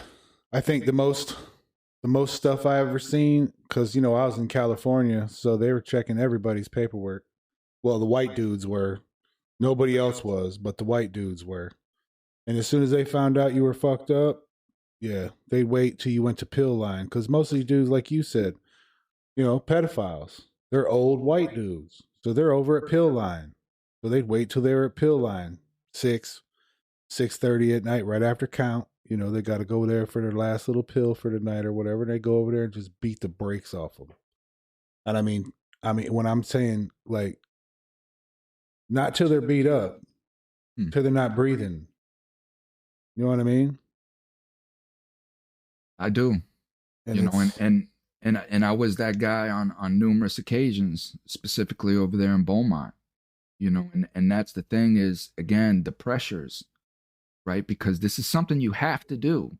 I think the most stuff I ever seen, because I was in California, so they were checking everybody's paperwork. Well, the white dudes were. Nobody else was, but the white dudes were. And as soon as they found out you were fucked up, yeah, they'd wait till you went to pill line. Because most of these dudes, like you said, pedophiles. They're old white dudes. So they're over at pill line. So they'd wait till they were at pill line, 6:30 at night, right after count. They got to go there for their last little pill for the night or whatever. They go over there and just beat the brakes off of them. And I mean, when I'm saying, like, not till they're beat up, till they're not breathing. You know what I mean? I do. And I was that guy on numerous occasions, specifically over there in Beaumont. And that's the thing is, again, the pressures, right? Because this is something you have to do.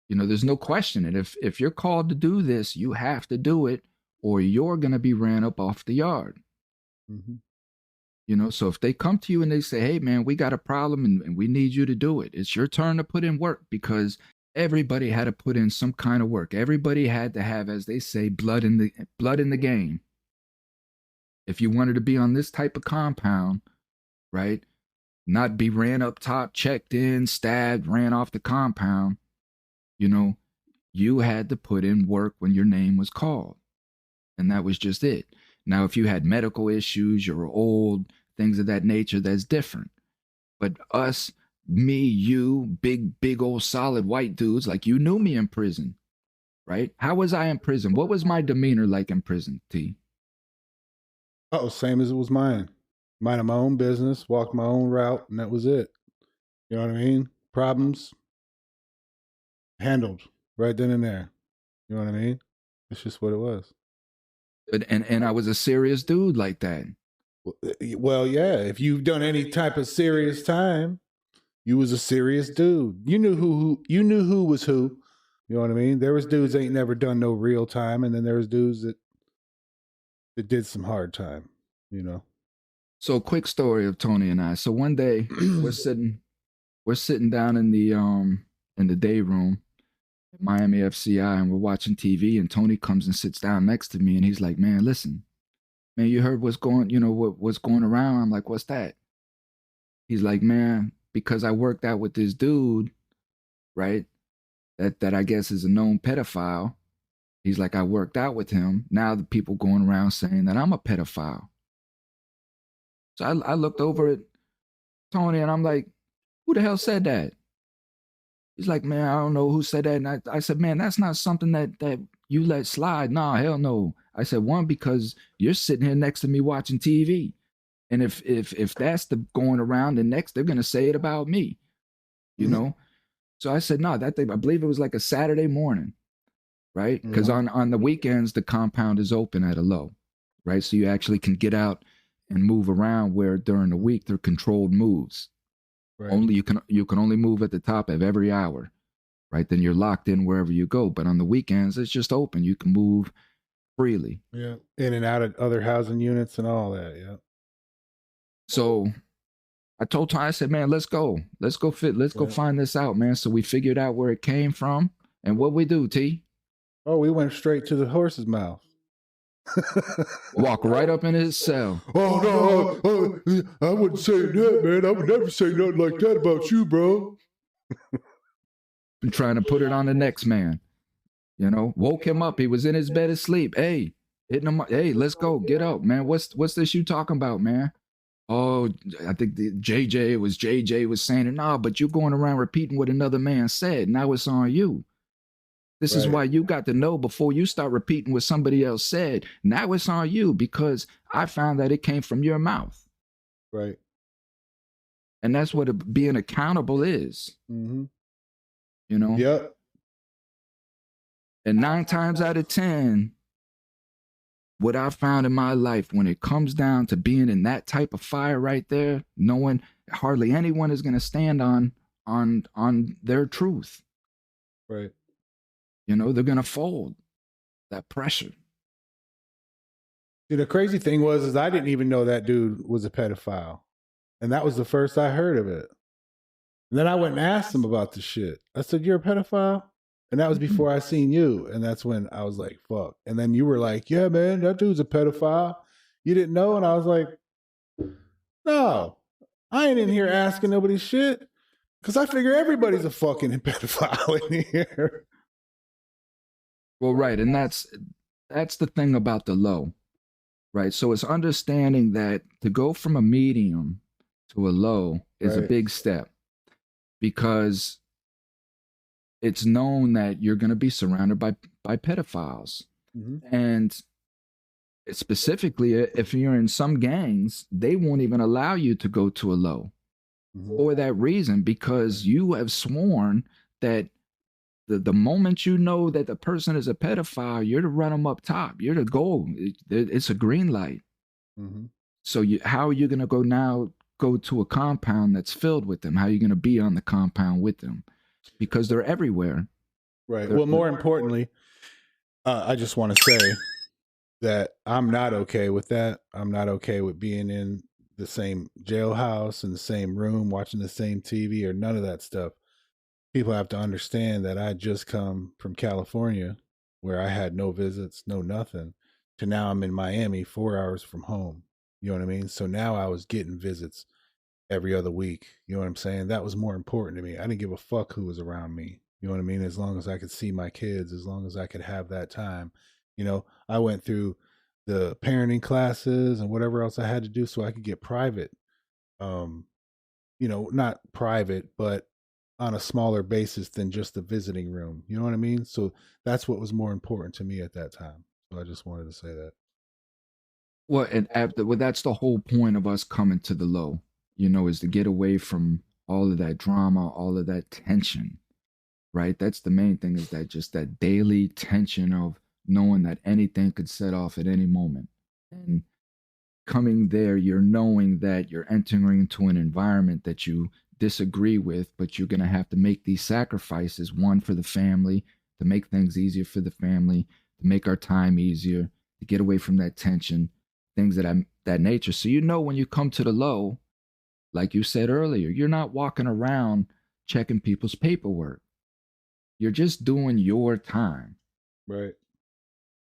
You know, there's no question. And if you're called to do this, you have to do it, or you're gonna be ran up off the yard. Mm-hmm. You know, so if they come to you and they say, hey man, we got a problem and we need you to do it, it's your turn to put in work, because everybody had to put in some kind of work. Everybody had to have, as they say, blood in the game. If you wanted to be on this type of compound, right? Not be ran up top, checked in, stabbed, ran off the compound, you know, you had to put in work when your name was called. And that was just it. Now, if you had medical issues, you're old, things of that nature, that's different. But us, me, you, big old solid white dudes, like, you knew me in prison, right? How was I in prison? What was my demeanor like in prison, T? Oh, same as it was mine. Minded my own business, walked my own route, and that was it. You know what I mean? Problems handled right then and there. You know what I mean? It's just what it was. But and I was a serious dude like that. Well, yeah. If you've done any type of serious time, you was a serious dude. You knew who you knew who was who. You know what I mean? There was dudes ain't never done no real time, and then there was dudes that did some hard time. You know. So, quick story of Tony and I. So one day we're sitting down in the day room at Miami FCI, and we're watching TV, and Tony comes and sits down next to me, and he's like, man, listen, man, you heard what's going, what's going around? I'm like, what's that? He's like, man, because I worked out with this dude, right? That I guess is a known pedophile. He's like, I worked out with him. Now the people going around saying that I'm a pedophile. So I looked over at Tony and I'm like, who the hell said that? He's like, man, I don't know who said that. And I said, man, that's not something that you let slide. Nah, hell no. I said, one, because you're sitting here next to me watching TV. And if that's the going around, then next they're gonna say it about me, you know? So I said, no, that thing, I believe it was like a Saturday morning, right? Because on the weekends, the compound is open at a low, right? So you actually can get out and move around, where during the week they're controlled moves. Right. Only you can only move at the top of every hour, right? Then you're locked in wherever you go. But on the weekends, it's just open. You can move freely. Yeah, in and out of other housing units and all that. Yeah. So I told Ty, I said, man, let's go find this out, man. So we figured out where it came from, and what we do, T. Oh, we went straight to the horse's mouth. Walk right up in his cell. Oh no, I wouldn't say that, man. I would never say nothing like that about you, bro. Been trying to put it on the next man. You know, woke him up. He was in his bed asleep. Hey, hitting him up. Hey, let's go. Get up, man. What's this you talking about, man? Oh, I think JJ was saying it. Nah, but you're going around repeating what another man said. Now it's on you. This is why you got to know before you start repeating what somebody else said. Now it's on you, because I found that it came from your mouth. Right. And that's what being accountable is. Mm-hmm. You know? Yep. And 9 times out of 10, what I found in my life, when it comes down to being in that type of fire right there, hardly anyone is going to stand on their truth. Right. You know, they're going to fold that pressure. See, the crazy thing is I didn't even know that dude was a pedophile. And that was the first I heard of it. And then I went and asked him about the shit. I said, you're a pedophile? And that was before I seen you. And that's when I was like, fuck. And then you were like, yeah, man, that dude's a pedophile. You didn't know? And I was like, no, I ain't in here asking nobody shit. Because I figure everybody's a fucking pedophile in here. Well, right. And that's the thing about the low, right? So it's understanding that to go from a medium to a low is a big step, because it's known that you're going to be surrounded by pedophiles. Mm-hmm. And specifically, if you're in some gangs, they won't even allow you to go to a low for that reason, because you have sworn that the moment you know that the person is a pedophile, you're to run them up top. You're to go. It's a green light. Mm-hmm. So how are you going to go to a compound that's filled with them? How are you going to be on the compound with them? Because they're everywhere. Right. Well, more importantly, I just want to say that I'm not okay with that. I'm not okay with being in the same jailhouse, in the same room, watching the same TV, or none of that stuff. People have to understand that I just come from California, where I had no visits, no nothing, to now I'm in Miami, 4 hours from home. You know what I mean? So now I was getting visits every other week. You know what I'm saying? That was more important to me. I didn't give a fuck who was around me. You know what I mean? As long as I could see my kids, as long as I could have that time. I went through the parenting classes and whatever else I had to do so I could get private. Um, not private, but on a smaller basis than just the visiting room. You know what I mean? So that's what was more important to me at that time. So I just wanted to say that. Well, and after, well, that's the whole point of us coming to the low, is to get away from all of that drama, all of that tension, right? That's the main thing, is that just that daily tension of knowing that anything could set off at any moment. And coming there, you're knowing that you're entering into an environment that you disagree with, but you're going to have to make these sacrifices, one for the family, to make things easier for the family, to make our time easier, to get away from that tension, things that nature. So when you come to the low, like you said earlier, you're not walking around checking people's paperwork. You're just doing your time. Right.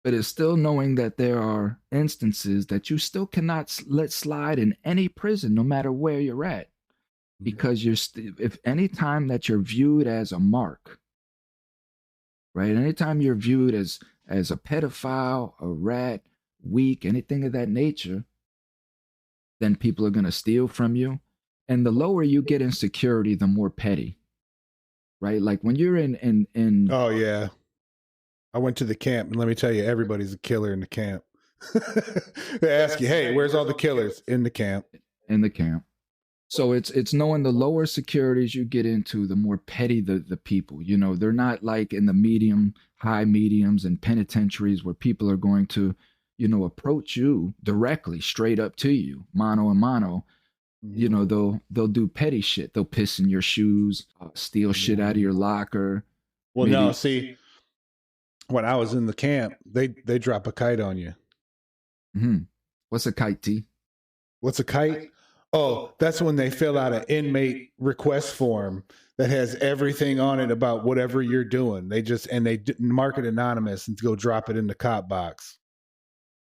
But it's still knowing that there are instances that you still cannot let slide in any prison, no matter where you're at, because if any time that you're viewed as a mark, right? Anytime you're viewed as a pedophile, a rat, weak, anything of that nature, then people are going to steal from you. And the lower you get in security, the more petty, right? Like when you're in Oh yeah, I went to the camp, and let me tell you, everybody's a killer in the camp. They ask you, "Hey, where's all the killers in the camp?" In the camp. So it's knowing the lower securities you get into, the more petty the people. They're not like in the high mediums and penitentiaries where people are going to, approach you directly, straight up to you, mano a mano. They'll do petty shit. They'll piss in your shoes, steal shit out of your locker. Well, maybe. No, see, when I was in the camp, they drop a kite on you. Mm-hmm. What's a kite, T? What's a kite? Oh, that's when they fill out an inmate request form that has everything on it about whatever you're doing. They mark it anonymous and go drop it in the cop box.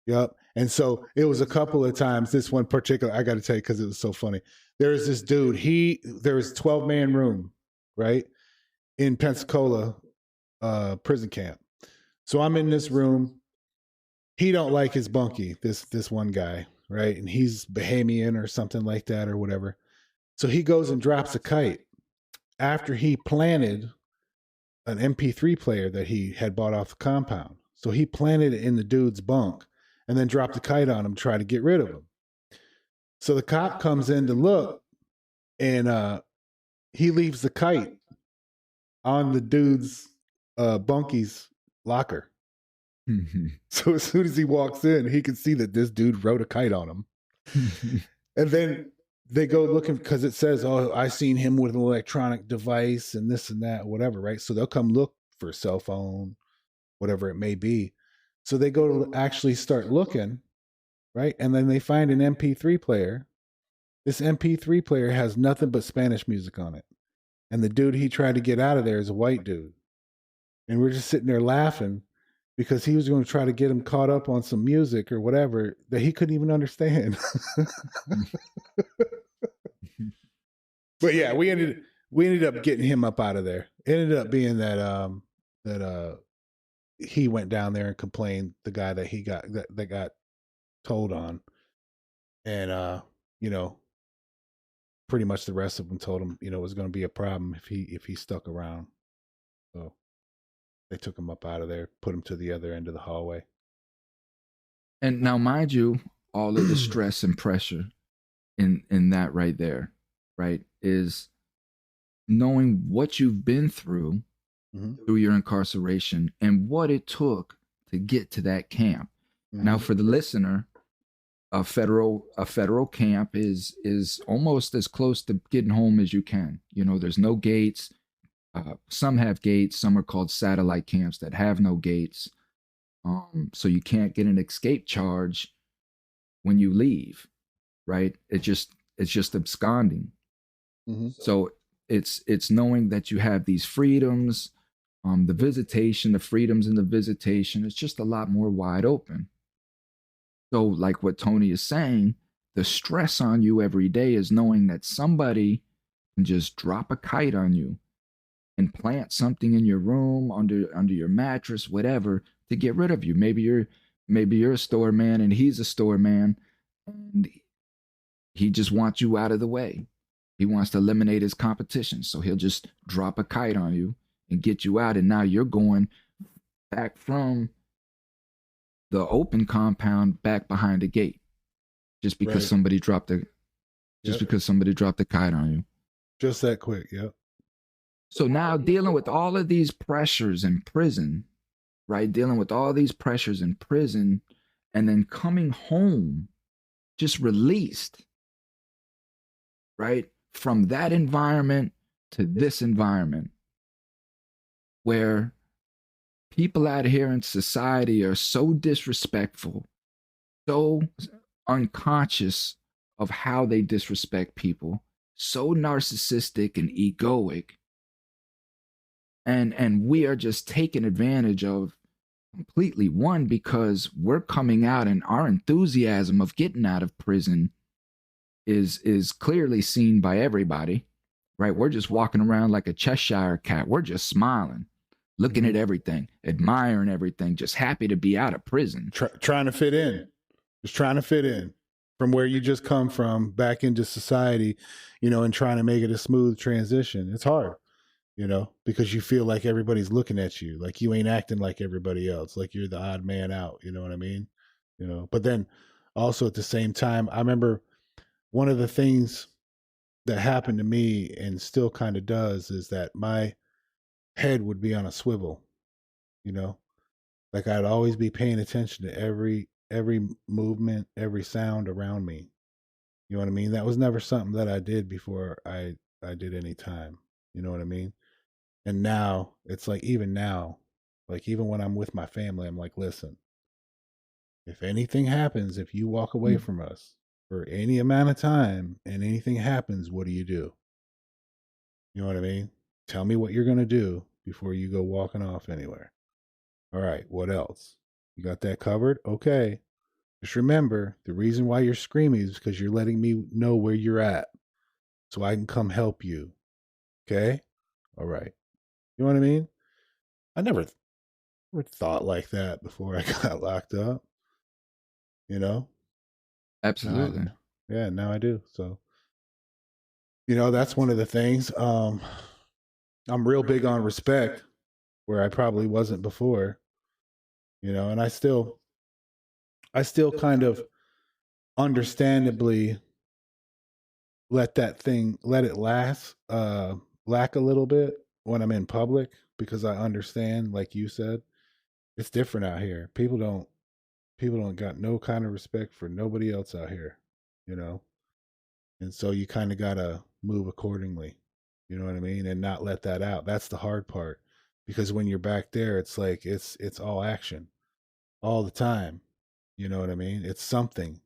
Yep. And so it was a couple of times. This one particular, I got to tell you, because it was so funny. There was this dude. There was a 12-man room, right, in Pensacola prison camp. So I'm in this room. He don't like his bunkie. This one guy, right, and he's Bahamian or something like that or whatever. So he goes and drops a kite after he planted an MP3 player that he had bought off the compound. So he planted it in the dude's bunk and then dropped a kite on him to try to get rid of him. So the cop comes in to look, and he leaves the kite on the dude's bunkie's locker. So as soon as he walks in, he can see that this dude wrote a kite on him. And then they go looking, because it says, "Oh, I seen him with an electronic device and this and that, whatever," right? So they'll come look for a cell phone, whatever it may be. So they go to actually start looking, right? And then they find an MP3 player. This MP3 player has nothing but Spanish music on it. And the dude he tried to get out of there is a white dude. And we're just sitting there laughing because he was going to try to get him caught up on some music or whatever that he couldn't even understand. But yeah, we ended up getting him up out of there. It ended up being that he went down there and complained, the guy that he got that got told on, and pretty much the rest of them told him it was going to be a problem if he stuck around. So they took him up out of there, put him to the other end of the hallway. And now, mind you, all of the stress and pressure in that right there, right, is knowing what you've been through through your incarceration and what it took to get to that camp. Now, for the listener, a federal camp is almost as close to getting home as you can. There's no gates. Some have gates, some are called satellite camps that have no gates. So you can't get an escape charge when you leave, right? It's just absconding. Hmm. So it's knowing that you have these freedoms, the visitation, the freedoms in the visitation. It's just a lot more wide open. So, like what Tony is saying, the stress on you every day is knowing that somebody can just drop a kite on you and plant something in your room, under your mattress, whatever, to get rid of you. Maybe you're a store man and he's a store man, and he just wants you out of the way. He wants to eliminate his competition, so he'll just drop a kite on you and get you out. And now you're going back from the open compound back behind the gate just because Right. somebody dropped a just Yep. because somebody dropped a kite on you. Just that quick. Yep. So now dealing with all of these pressures in prison, right? Dealing with all these pressures in prison and then coming home just released, right? From that environment to this environment where people out here in society are so disrespectful, so unconscious of how they disrespect people, so narcissistic and egoic, and we are just taken advantage of completely. One, because we're coming out and our enthusiasm of getting out of prison is clearly seen by everybody, right? We're just walking around like a Cheshire cat. We're just smiling, looking Hmm. at everything, admiring everything, just happy to be out of prison. Trying to fit in. Just trying to fit in from where you just come from back into society, and trying to make it a smooth transition. It's hard, because you feel like everybody's looking at you, like you ain't acting like everybody else, like you're the odd man out. You know what I mean? But then also at the same time, I remember one of the things that happened to me and still kind of does is that my head would be on a swivel, you know, like I'd always be paying attention to every movement, every sound around me. You know what I mean? That was never something that I did before I did any time. You know what I mean? And now it's like even now, like even when I'm with my family, I'm like, listen, if anything happens, if you walk away Mm. from us for any amount of time and anything happens, what do? You know what I mean? Tell me what you're gonna do before you go walking off anywhere. All right, what else? You got that covered? Okay. Just remember, the reason why you're screaming is because you're letting me know where you're at so I can come help you. Okay? All right. You know what I mean? I never thought like that before I got locked up, you know? Now, Absolutely. yeah, now I do. So, that's one of the things. I'm real big on respect where I probably wasn't before, and I still kind of understandably let it lack a little bit when I'm in public because I understand, like you said, it's different out here. People don't got no kind of respect for nobody else out here, you know? And so you kind of got to move accordingly. You know what I mean? And not let that out. That's the hard part. Because when you're back there, it's like it's all action all the time. You know what I mean? It's something.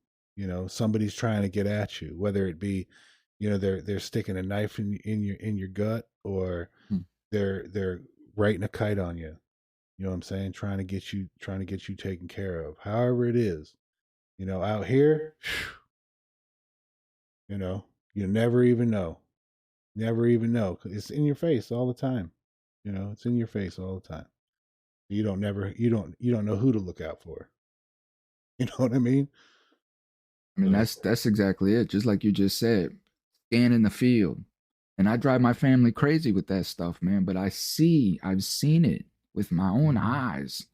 Somebody's trying to get at you, whether it be, they're sticking a knife in your gut, or Mm. they're writing a kite on you. You know what I'm saying? Trying to get you taken care of. However it is. Out here, you know, you never even know. Never even know. It's in your face all the time. It's in your face all the time. You don't know who to look out for. You know what I mean? I mean, So, that's exactly it. Just like you just said, scan in the field. And I drive my family crazy with that stuff, man. But I've seen it with my own eyes.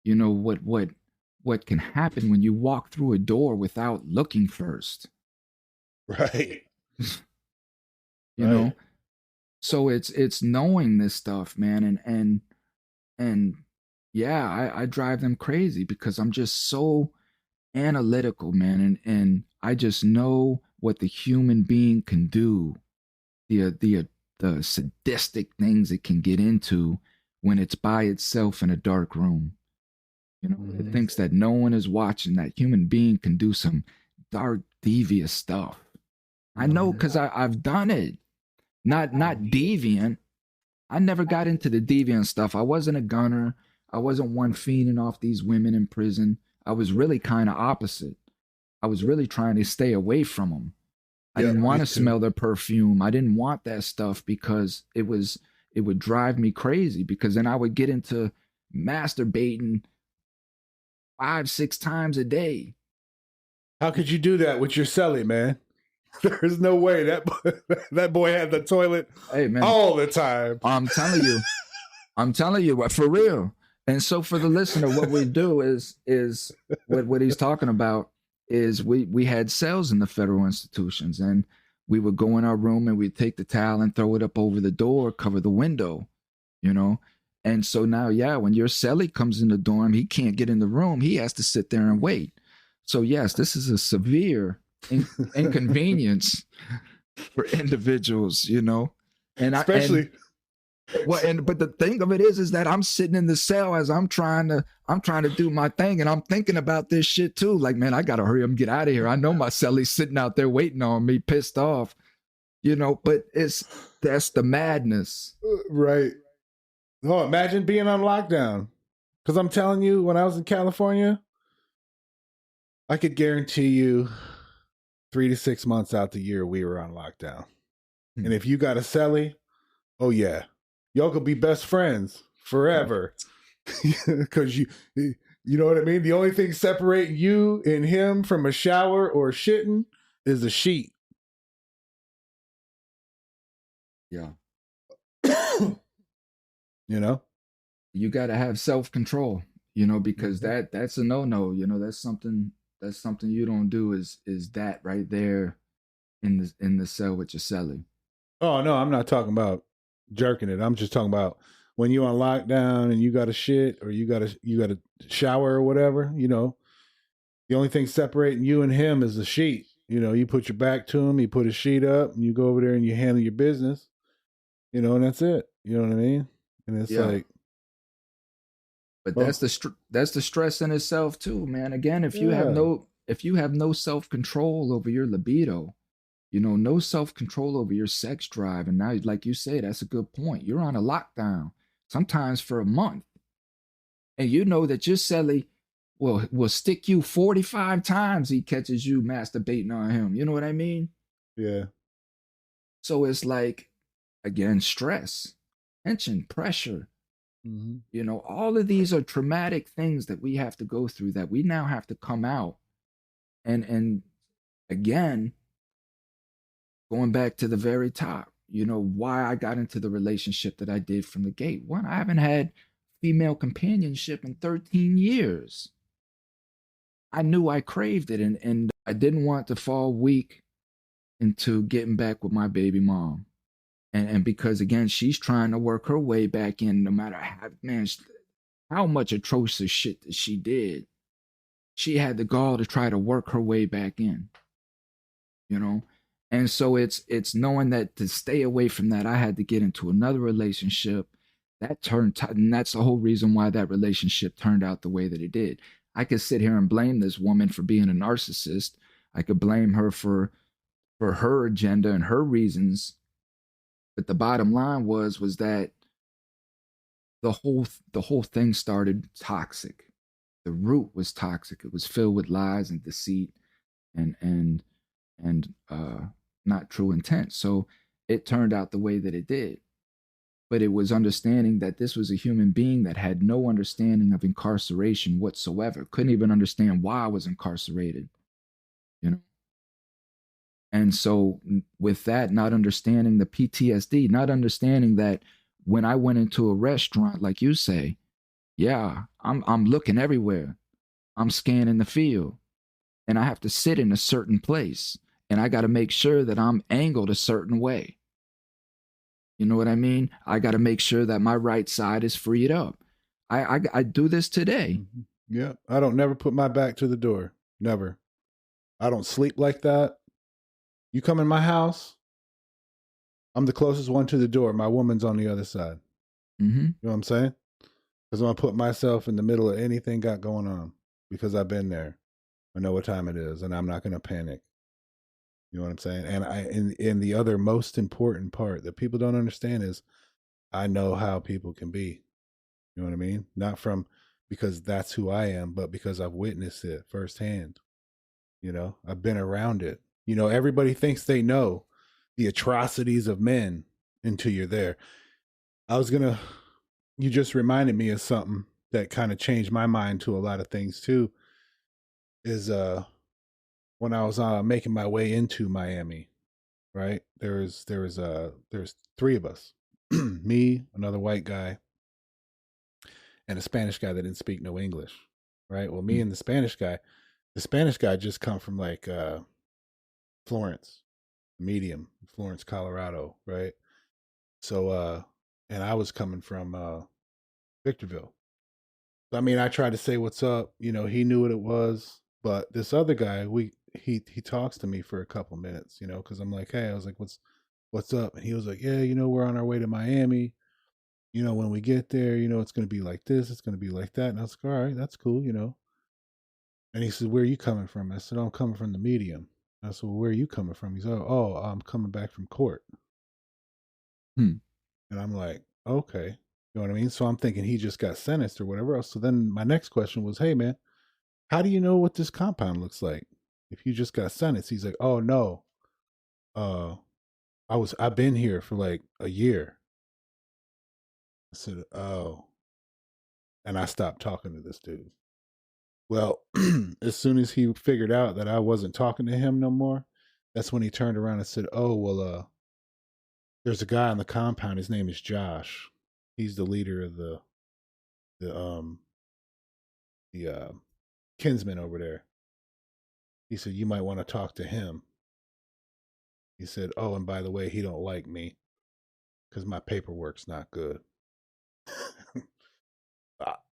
You know what can happen when you walk through a door without looking first. right, you right. know? So it's knowing this stuff, man, and yeah, I drive them crazy because I'm just so analytical, man, and I just know what the human being can do, the the sadistic things it can get into when it's by itself in a dark room. You know, it thinks that no one is watching, that human being can do some dark, devious stuff. I know because I've done it. Not deviant. I never got into the deviant stuff. I wasn't a gunner. I wasn't one fiending off these women in prison. I was really kind of opposite. I was really trying to stay away from them. I didn't want to smell their perfume. I didn't want that stuff because it would drive me crazy, because then I would get into masturbating 5-6 times a day. How could you do that with your celly, man? There's no way that boy had the toilet all the time. I'm telling you, for real. And so for the listener, what we do is what he's talking about is we had cells in the federal institutions, and we would go in our room and we'd take the towel and throw it up over the door, cover the window, you know. And so now, when your cellie comes in the dorm, he can't get in the room. He has to sit there and wait. So yes, this is a severe inconvenience for individuals, you know. And especially but the thing of it is that I'm sitting in the cell as I'm trying to do my thing, and I'm thinking about this shit too. Like, man, I gotta hurry up and get out of here. I know my cellie's sitting out there waiting on me, pissed off, you know. But that's the madness, right? Oh, imagine being on lockdown. Because I'm telling you, when I was in California, I could guarantee you 3 to 6 months out the year we were on lockdown. And if you got a cellie, oh yeah, y'all could be best friends forever. Because you know what I mean? The only thing separating you and him from a shower or shitting is a sheet. Yeah. You know, you got to have self-control, you know, because that's a no-no, you know. That's something you don't do, is that right there in the cell with your cellie. Oh no, I'm not talking about jerking it. I'm just talking about when you're on lockdown and you got to shit or you got to shower or whatever, you know. The only thing separating you and him is the sheet. You know, you put your back to him, you put a sheet up, and you go over there and you handle your business. You know, and that's it. You know what I mean? And it's like, but that's the stress in itself too, man. Again, if you have no self-control over your libido, you know, no self-control over your sex drive, and now, like you say, that's a good point. You're on a lockdown, sometimes for a month, and you know that your cellie will stick you 45 times he catches you masturbating on him. You know what I mean? Yeah. So it's like, again, stress, tension, pressure. Mm-hmm. You know, all of these are traumatic things that we have to go through, that we now have to come out. And again, going back to the very top, you know, why I got into the relationship that I did from the gate. One, I haven't had female companionship in 13 years. I knew I craved it, and I didn't want to fall weak into getting back with my baby mom. And because, again, she's trying to work her way back in, no matter how much atrocious shit that she did. She had the gall to try to work her way back in, you know? And so it's knowing that to stay away from that, I had to get into another relationship and that's the whole reason why that relationship turned out the way that it did. I could sit here and blame this woman for being a narcissist. I could blame her for her agenda and her reasons. But the bottom line was that the whole thing started toxic. The root was toxic. It was filled with lies and deceit and not true intent. So it turned out the way that it did. But it was understanding that this was a human being that had no understanding of incarceration whatsoever. Couldn't even understand why I was incarcerated, you know? And so with that, not understanding the PTSD, not understanding that when I went into a restaurant, like you say, I'm looking everywhere. I'm scanning the field, and I have to sit in a certain place, and I got to make sure that I'm angled a certain way. You know what I mean? I got to make sure that my right side is freed up. I do this today. Yeah. I don't never put my back to the door. Never. I don't sleep like that. You come in my house, I'm the closest one to the door. My woman's on the other side. Mm-hmm. You know what I'm saying? Because I'm gonna put myself in the middle of anything got going on because I've been there. I know what time it is, and I'm not gonna panic. You know what I'm saying? And in the other most important part that people don't understand is I know how people can be. You know what I mean? Not from because that's who I am, but because I've witnessed it firsthand. You know, I've been around it. You know, everybody thinks they know the atrocities of men until you're there. I was gonna you just reminded me of something that kind of changed my mind to a lot of things too. Is when I was making my way into Miami, right? There's three of us. Me, another white guy, and a Spanish guy that didn't speak no English. Right? Well, me and the Spanish guy just come from like Florence, medium, Florence, Colorado, right? So and I was coming from Victorville. I mean, I tried to say what's up. You know, he knew what it was, but this other guy, he talks to me for a couple minutes. You know, because I'm like, hey, I was like, what's up? And he was like, yeah, you know, we're on our way to Miami. You know, when we get there, you know, it's going to be like this, it's going to be like that. And I was like, all right, that's cool, you know. And he said, where are you coming from? I said, oh, I'm coming from the medium. I said, well, where are you coming from? He said, oh, I'm coming back from court. Hmm. And I'm like, okay. You know what I mean? So I'm thinking he just got sentenced or whatever else. So then my next question was, hey, man, how do you know what this compound looks like? If you just got sentenced, he's like, oh, no. Uh, I've been here for like a year. I said, oh. And I stopped talking to this dude. Well, as soon as he figured out that I wasn't talking to him no more, that's when he turned around and said, oh, well, there's a guy on the compound. His name is Josh. He's the leader of the the kinsman over there. He said, you might want to talk to him. He said, oh, and by the way, he don't like me because my paperwork's not good.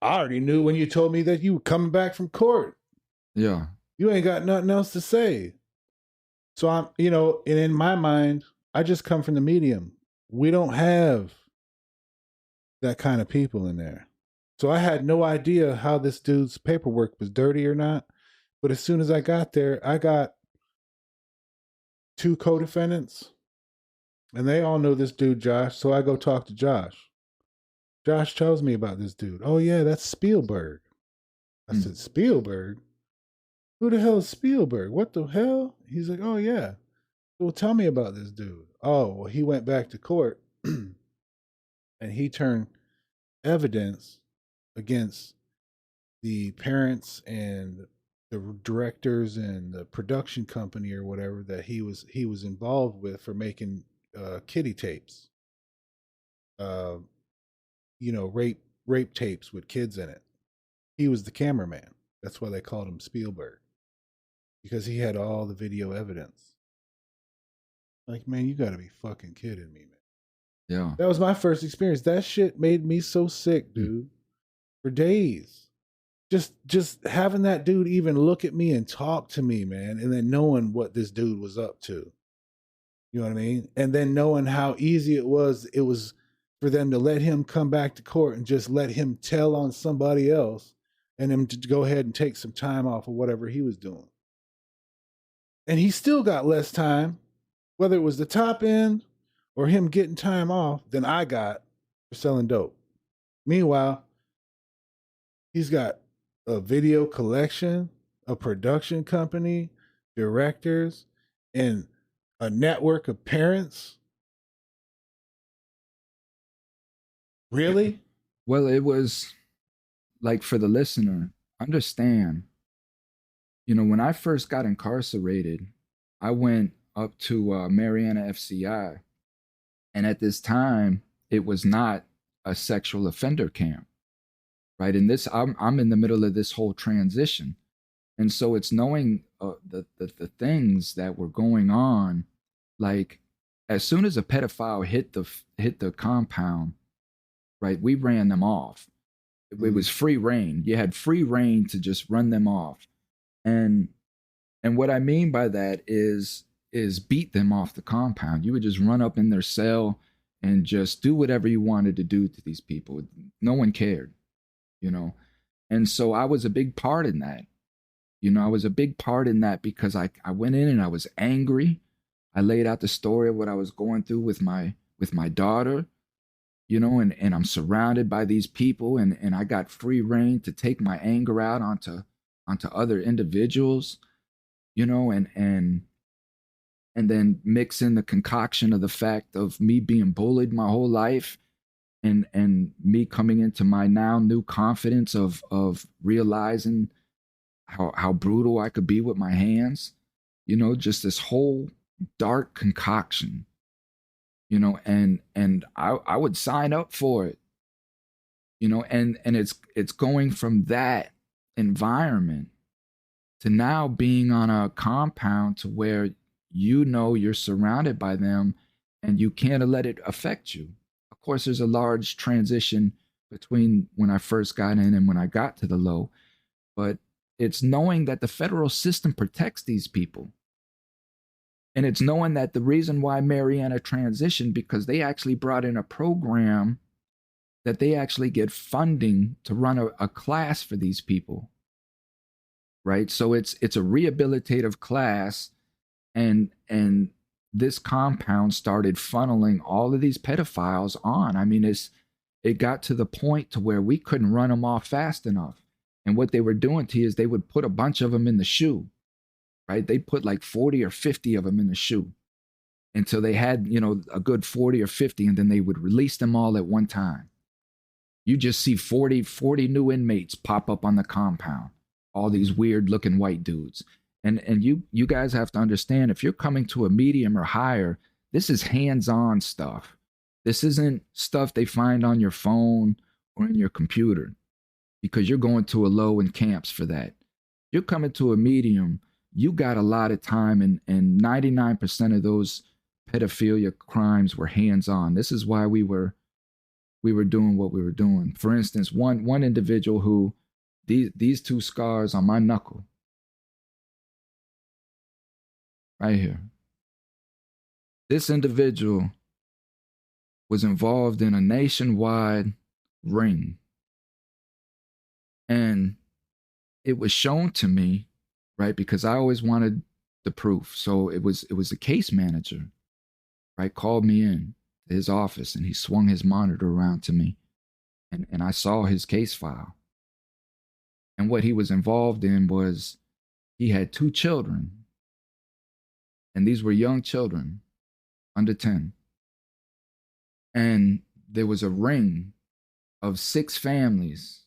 I already knew when you told me that you were coming back from court. Yeah. You ain't got nothing else to say. So I'm, you know, and in my mind, I just come from the medium. We don't have that kind of people in there. So I had no idea how this dude's paperwork was dirty or not. But as soon as I got there, I got two co-defendants and they all know this dude, Josh. So I go talk to Josh. Josh tells me about this dude. Oh, yeah, that's Spielberg. I said, Spielberg? Who the hell is Spielberg? What the hell? He's like, oh, yeah. Well, tell me about this dude. Oh, well, he went back to court and he turned evidence against the parents and the directors and the production company or whatever that he was involved with for making kiddie tapes. You know, rape tapes with kids in it. He was the cameraman. That's why they called him Spielberg, because he had all the video evidence. Like, man, you got to be fucking kidding me, man. Yeah. That was my first experience. That shit made me so sick, dude, for days. Just having that dude even look at me and talk to me, man, and then knowing what this dude was up to. You know what I mean? And then knowing how easy it was for them to let him come back to court and just let him tell on somebody else and him to go ahead and take some time off of whatever he was doing. And he still got less time, whether it was the top end or him getting time off, than I got for selling dope. Meanwhile, he's got a video collection, a production company, directors, and a network of parents. Really? Well, it was like, for the listener, understand, you know, when I first got incarcerated, I went up to Mariana FCI. And at this time, it was not a sexual offender camp, right? And this, I'm in the middle of this whole transition. And so it's knowing the things that were going on. Like, as soon as a pedophile hit the compound, right, we ran them off. It was free reign. You had free reign to just run them off. And what I mean by that is, is beat them off the compound. You would just run up in their cell and just do whatever you wanted to do to these people. No one cared, you know. And so I was a big part in that. I was a big part in that because I went in and I was angry. I laid out the story of what I was going through with my daughter, and I'm surrounded by these people, and I got free reign to take my anger out onto other individuals, and then mix in the concoction of the fact of me being bullied my whole life, and me coming into my now new confidence of realizing how brutal I could be with my hands, just this whole dark concoction, and I would sign up for it, and it's going from that environment to now being on a compound to where you're surrounded by them and you can't let it affect you. Of course, there's a large transition between when I first got in and when I got to the low, but it's knowing that the federal system protects these people. And it's knowing that the reason why Mariana transitioned, because they actually brought in a program that they actually get funding to run a class for these people. Right. So it's a rehabilitative class, and this compound started funneling all of these pedophiles on. I mean, it got to the point to where we couldn't run them off fast enough. And what they were doing to you is they would put a bunch of them in the shoe, right? They put like 40 or 50 of them in the shoe until they had, a good 40 or 50, and then they would release them all at one time. You just see 40 new inmates pop up on the compound, all these weird looking white dudes. And you guys have to understand, if you're coming to a medium or higher, this is hands-on stuff. This isn't stuff they find on your phone or in your computer, because you're going to a low in camps for that. You're coming to a medium, you got a lot of time, and 99% of those pedophilia crimes were hands-on. This is why we were doing what we were doing. For instance, one individual who, these two scars on my knuckle, right here. This individual was involved in a nationwide ring. And it was shown to me, right, because I always wanted the proof. So it was the case manager, right, called me in to his office, and he swung his monitor around to me. And I saw his case file. And what he was involved in was he had 2 children. And these were young children, under 10. And there was a ring of 6 families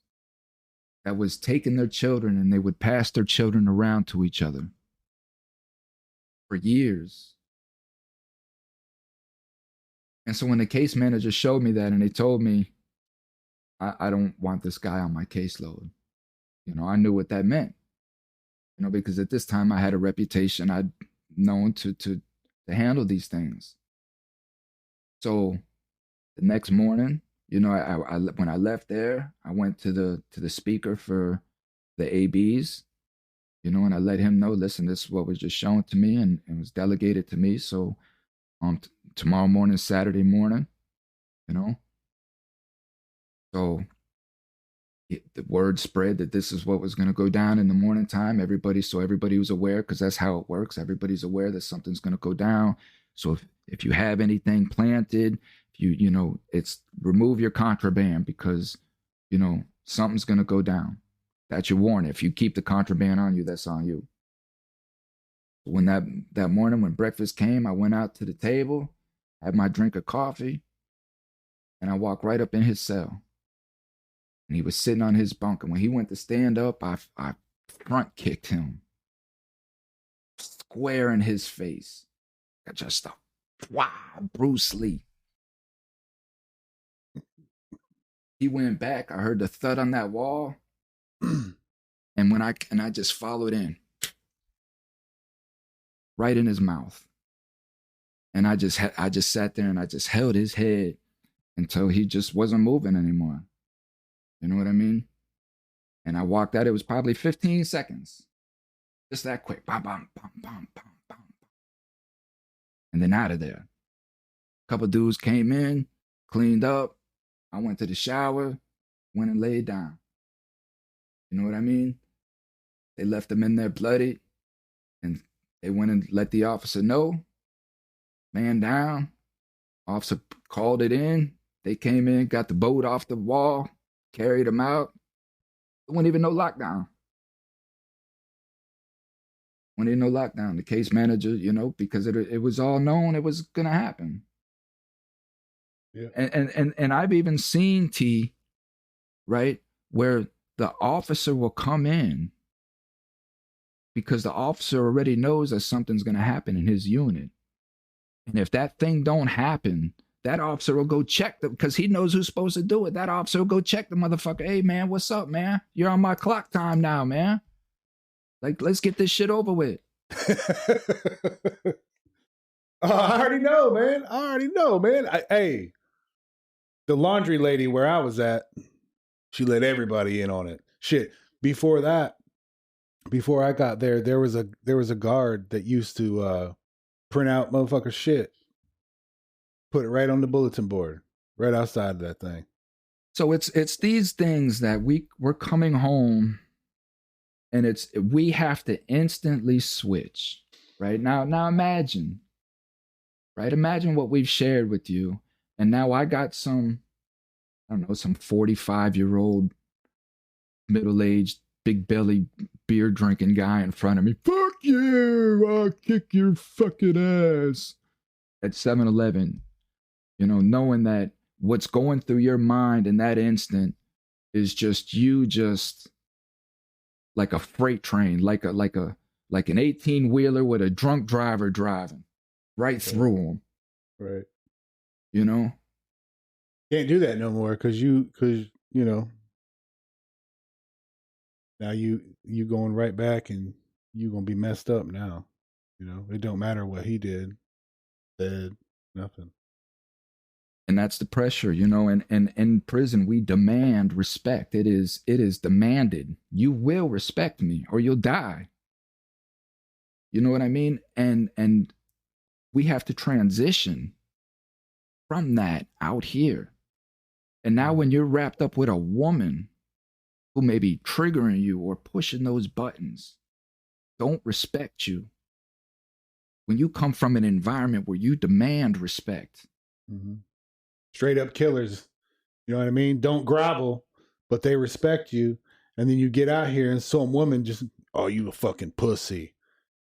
that was taking their children, and they would pass their children around to each other for years. And so when the case manager showed me that, and they told me, I don't want this guy on my caseload, I knew what that meant, because at this time I had a reputation. I'd known to handle these things. So the next morning, I when I left there, I went to the speaker for the ABs, and I let him know, listen, this is what was just shown to me, and was delegated to me. So tomorrow morning, Saturday morning, so the word spread that this is what was going to go down in the morning time. So everybody was aware, because that's how it works. Everybody's aware that something's going to go down. So if you have anything planted, it's remove your contraband, because something's going to go down. That's your warning. If you keep the contraband on you, that's on you. When that morning, when breakfast came, I went out to the table, had my drink of coffee, and I walked right up in his cell. And he was sitting on his bunk. And when he went to stand up, I front kicked him square in his face. Just wow, Bruce Lee. He went back. I heard the thud on that wall. And I just followed in right in his mouth. And I just sat there, and I just held his head until he just wasn't moving anymore. You know what I mean? And I walked out. It was probably 15 seconds. Just that quick. Bam, bam, bam, bam, bam, bam. and then out of there. A couple dudes came in, cleaned up. I went to the shower, went and laid down. You know what I mean? They left them in there bloody, and they went and let the officer know. Man down. Officer called it in. They came in, got the boat off the wall, carried them out. There wasn't even no lockdown. When there no lockdown, the case manager, because it was all known it was gonna happen. Yeah. And I've even seen T, right, where the officer will come in because the officer already knows that something's gonna happen in his unit. And if that thing don't happen, that officer will go check them because he knows who's supposed to do it. That officer will go check the motherfucker. Hey man, what's up, man? You're on my clock time now, man. Like, let's get this shit over with. I already know, man. Hey, the laundry lady where I was at, she let everybody in on it. Shit. Before that, before I got there was a guard that used to print out motherfucker shit, put it right on the bulletin board, right outside of that thing. So it's these things that we're coming home. And we have to instantly switch, right? Now imagine, right? Imagine what we've shared with you. And now I got some 45-year-old, middle-aged, big belly beer drinking guy in front of me. Fuck you! I'll kick your fucking ass at 7-Eleven. Knowing that what's going through your mind in that instant is just like a freight train, like an 18-wheeler with a drunk driver driving right through them. Right. Can't do that no more because now you going right back and you gonna be messed up now. It don't matter what he did, said, nothing. And that's the pressure, and in prison we demand respect. It is demanded. You will respect me or you'll die. You know what I mean? And we have to transition from that out here. And now when you're wrapped up with a woman who may be triggering you or pushing those buttons, don't respect you. When you come from an environment where you demand respect, straight up killers, you know what I mean? Don't grovel, but they respect you. And then you get out here and some woman just, oh, you a fucking pussy.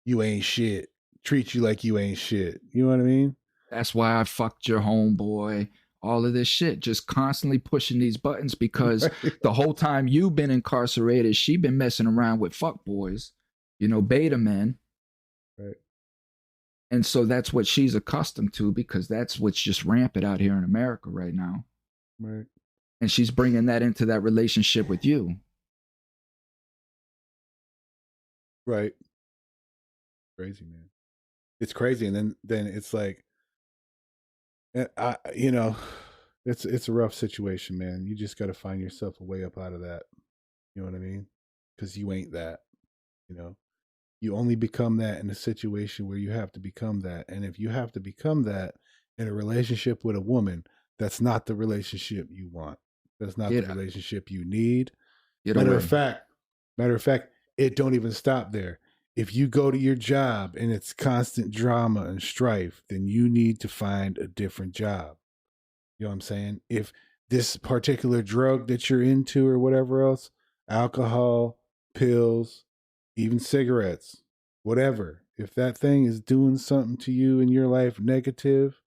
You ain't shit. Treat you like you ain't shit. You know what I mean? That's why I fucked your homeboy. All of this shit, just constantly pushing these buttons because the whole time you've been incarcerated, she been messing around with fuck boys, beta men. Right. And so that's what she's accustomed to because that's what's just rampant out here in America right now. Right. And she's bringing that into that relationship with you. Right. Crazy, man. It's crazy. And then it's like, it's a rough situation, man. You just got to find yourself a way up out of that. You know what I mean? Because you ain't that, You only become that in a situation where you have to become that. And if you have to become that in a relationship with a woman, that's not the relationship you want. That's not the relationship you need. Matter of fact, it don't even stop there. If you go to your job and it's constant drama and strife, then you need to find a different job. You know what I'm saying? If this particular drug that you're into or whatever else, alcohol, pills, even cigarettes, whatever, if that thing is doing something to you in your life negative,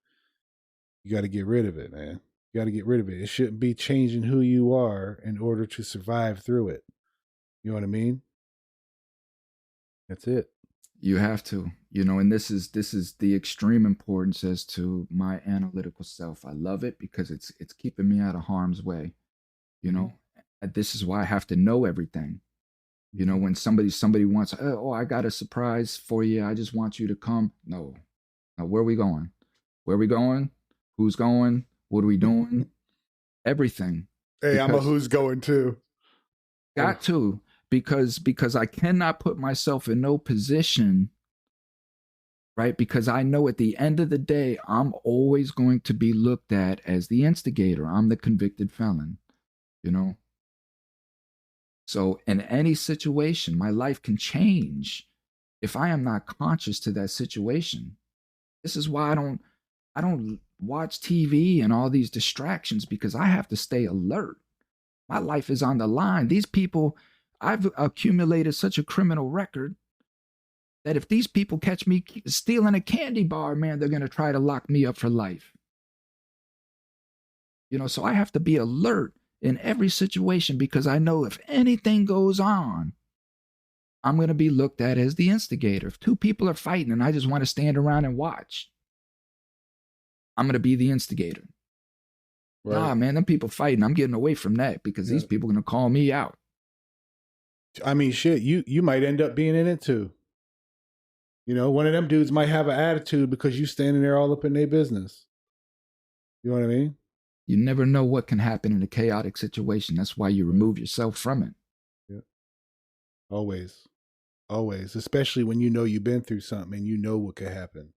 you got to get rid of it, man. You got to get rid of it. It shouldn't be changing who you are in order to survive through it. You know what I mean? That's it. You have to, and this is the extreme importance as to my analytical self. I love it because it's keeping me out of harm's way. This is why I have to know everything. When somebody wants, oh, I got a surprise for you. I just want you to come. No, where are we going? Who's going? What are we doing? Everything. Hey, I'm a who's going too. Got to. Because I cannot put myself in no position right? Because I know at the end of the day, I'm always going to be looked at as the instigator. I'm the convicted felon, you know? So in any situation, my life can change if I am not conscious to that situation. This is why I don't watch TV and all these distractions because I have to stay alert. My life is on the line. These people, I've accumulated such a criminal record that if these people catch me stealing a candy bar, man, they're going to try to lock me up for life. So I have to be alert in every situation because I know if anything goes on, I'm going to be looked at as the instigator. If two people are fighting and I just want to stand around and watch, I'm going to be the instigator. Right. Nah, man, them people fighting. I'm getting away from that because these people are going to call me out. I mean, shit, you might end up being in it too. One of them dudes might have an attitude because you standing there all up in their business. You know what I mean? You never know what can happen in a chaotic situation. That's why you remove yourself from it. Yeah. Always. Especially when you've been through something and you know what could happen.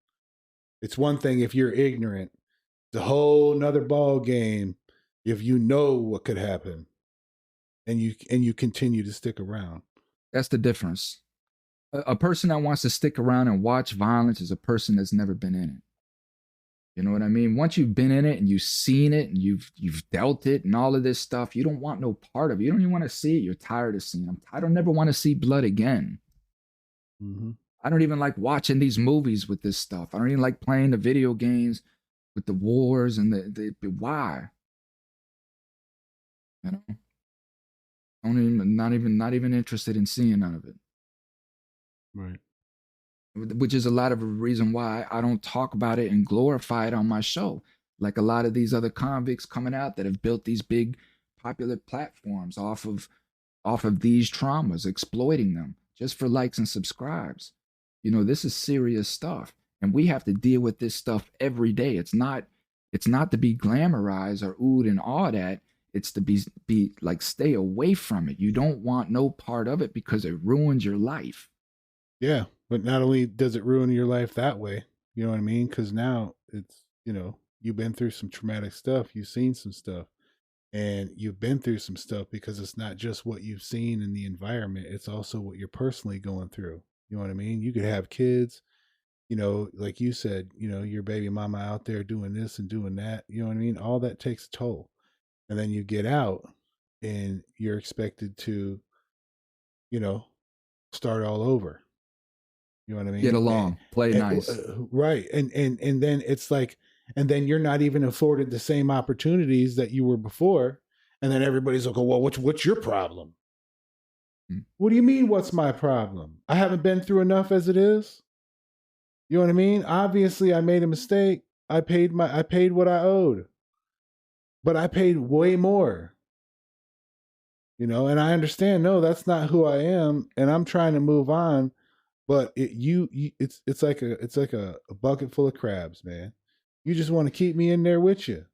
It's one thing if you're ignorant. It's a whole nother ball game if you know what could happen and you continue to stick around. That's the difference. A person that wants to stick around and watch violence is a person that's never been in it. You know what I mean? Once you've been in it and you've seen it and you've dealt it and all of this stuff, you don't want no part of it. You don't even want to see it. You're tired of seeing it. I don't never want to see blood again. Mm-hmm. I don't even like watching these movies with this stuff. I don't even like playing the video games with the wars and the why. Not even interested in seeing none of it. Right. Which is a lot of the reason why I don't talk about it and glorify it on my show. Like a lot of these other convicts coming out that have built these big popular platforms off of these traumas, exploiting them just for likes and subscribes. This is serious stuff. And we have to deal with this stuff every day. It's not to be glamorized or oohed and awed at. It's to be like, stay away from it. You don't want no part of it because it ruins your life. Yeah. But not only does it ruin your life that way, you know what I mean? Because now it's, you've been through some traumatic stuff. You've seen some stuff. And you've been through some stuff because it's not just what you've seen in the environment. It's also what you're personally going through. You know what I mean? You could have kids, like you said, your baby mama out there doing this and doing that. You know what I mean? All that takes a toll. And then you get out and you're expected to, start all over. You know what I mean? Get along, play nice. Right. And then it's like, and then you're not even afforded the same opportunities that you were before. And then everybody's like, oh, well, what's your problem? What do you mean, what's my problem? I haven't been through enough as it is. You know what I mean? Obviously, I made a mistake. I paid what I owed. But I paid way more. And I understand, no, that's not who I am. And I'm trying to move on. But it's like a bucket full of crabs, man. You just want to keep me in there with you.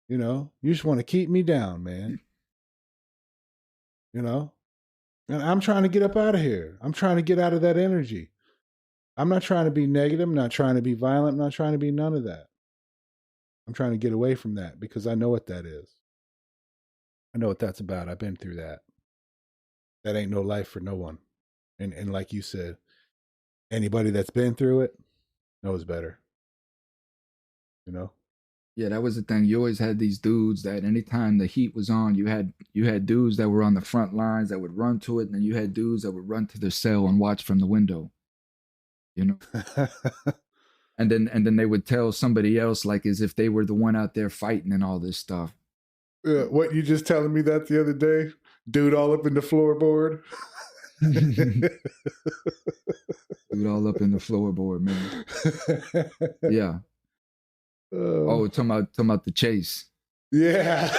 You just want to keep me down, man. And I'm trying to get up out of here. I'm trying to get out of that energy. I'm not trying to be negative. I'm not trying to be violent. I'm not trying to be none of that. I'm trying to get away from that because I know what that is. I know what that's about. I've been through that. That ain't no life for no one. And like you said, anybody that's been through it knows better. Yeah, that was the thing. You always had these dudes that anytime the heat was on, you had dudes that were on the front lines that would run to it, and then you had dudes that would run to their cell and watch from the window. And then they would tell somebody else like as if they were the one out there fighting and all this stuff. What, you just telling me that the other day? Dude all up in the floorboard. Dude all up in the floorboard, man. Yeah. Talking about the chase. Yeah.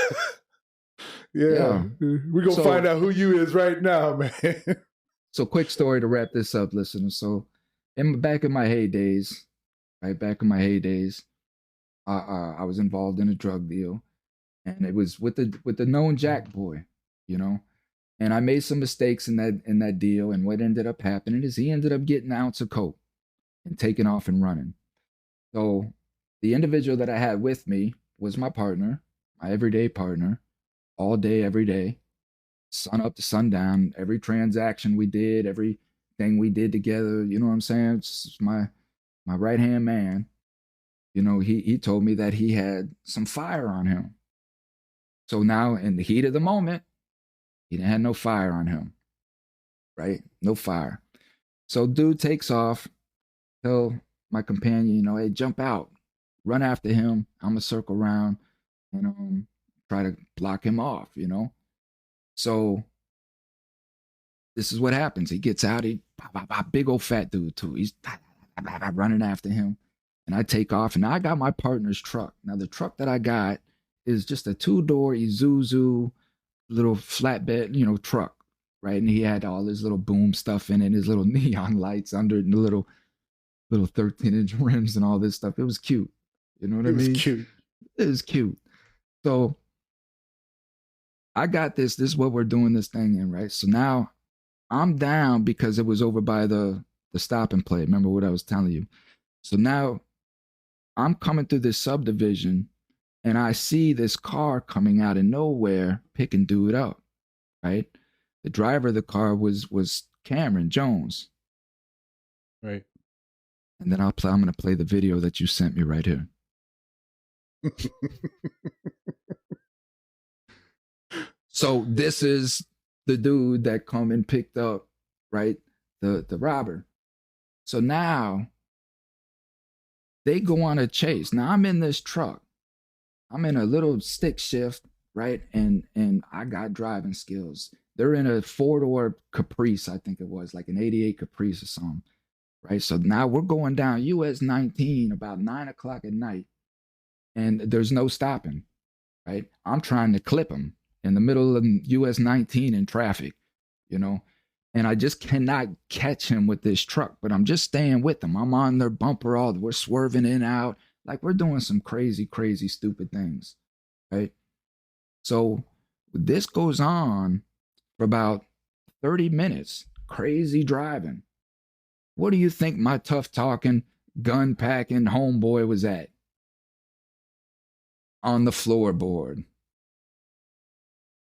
Yeah. We're going to find out who you is right now, man. So quick story to wrap this up, listeners. So back in my heydays, I was involved in a drug deal. And it was with the known Jack boy, And I made some mistakes in that deal. And what ended up happening is he ended up getting an ounce of coke. and taking off and running. So the individual that I had with me was my partner, my everyday partner, all day, every day, sun up to sundown, every transaction we did, everything we did together. You know what I'm saying? It's my right hand man. You know, he told me that he had some fire on him. So now, in the heat of the moment, he didn't have no fire on him, right? No fire. So dude takes off. Tell my companion, you know, hey, jump out, run after him. I'm gonna circle around and try to block him off. You know. So this is what happens. He gets out. Big old fat dude too. He's running after him, and I take off. And I got my partner's truck. Now the truck that I got is just a 2-door Isuzu little flatbed, you know, truck, right? And he had all his little boom stuff in it, his little neon lights under the little 13-inch rims and all this stuff. It was cute. You know what I mean? It was cute. It was cute. So I got this. This is what we're doing this thing in, right? So now I'm down because it was over by the stop and play. Remember what I was telling you? So now I'm coming through this subdivision and I see this car coming out of nowhere, picking dude up, right? The driver of the car was Cameron Jones. Right. And then I'm going to play the video that you sent me right here. So this is the dude that come and picked up, right, the robber. So now they go on a chase. Now I'm in this truck. I'm in a little stick shift, right? And I got driving skills. They're in a 4-door Caprice, I think it was, like an 88 Caprice or something, right? So now we're going down US 19 about 9 o'clock at night, and there's no stopping, right? I'm trying to clip him in the middle of US 19 in traffic, you know, and I just cannot catch him with this truck, but I'm just staying with them. I'm on their bumper, we're swerving in and out, like we're doing some crazy, crazy, stupid things, right? So this goes on for about 30 minutes, crazy driving. What do you think my tough talking, gun packing homeboy was at? On the floorboard.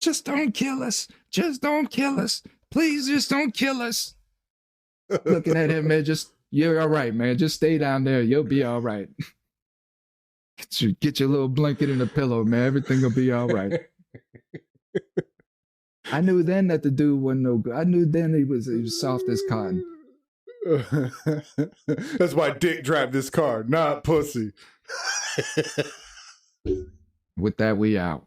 Just don't kill us. Just don't kill us. Please, just don't kill us. Looking at him, man, you're all right, man. Just stay down there. You'll be all right. Get your little blanket and a pillow, man. Everything will be all right. I knew then that the dude wasn't no good. I knew then he was soft as cotton. That's why Dick drive this car, not pussy. With that, we out.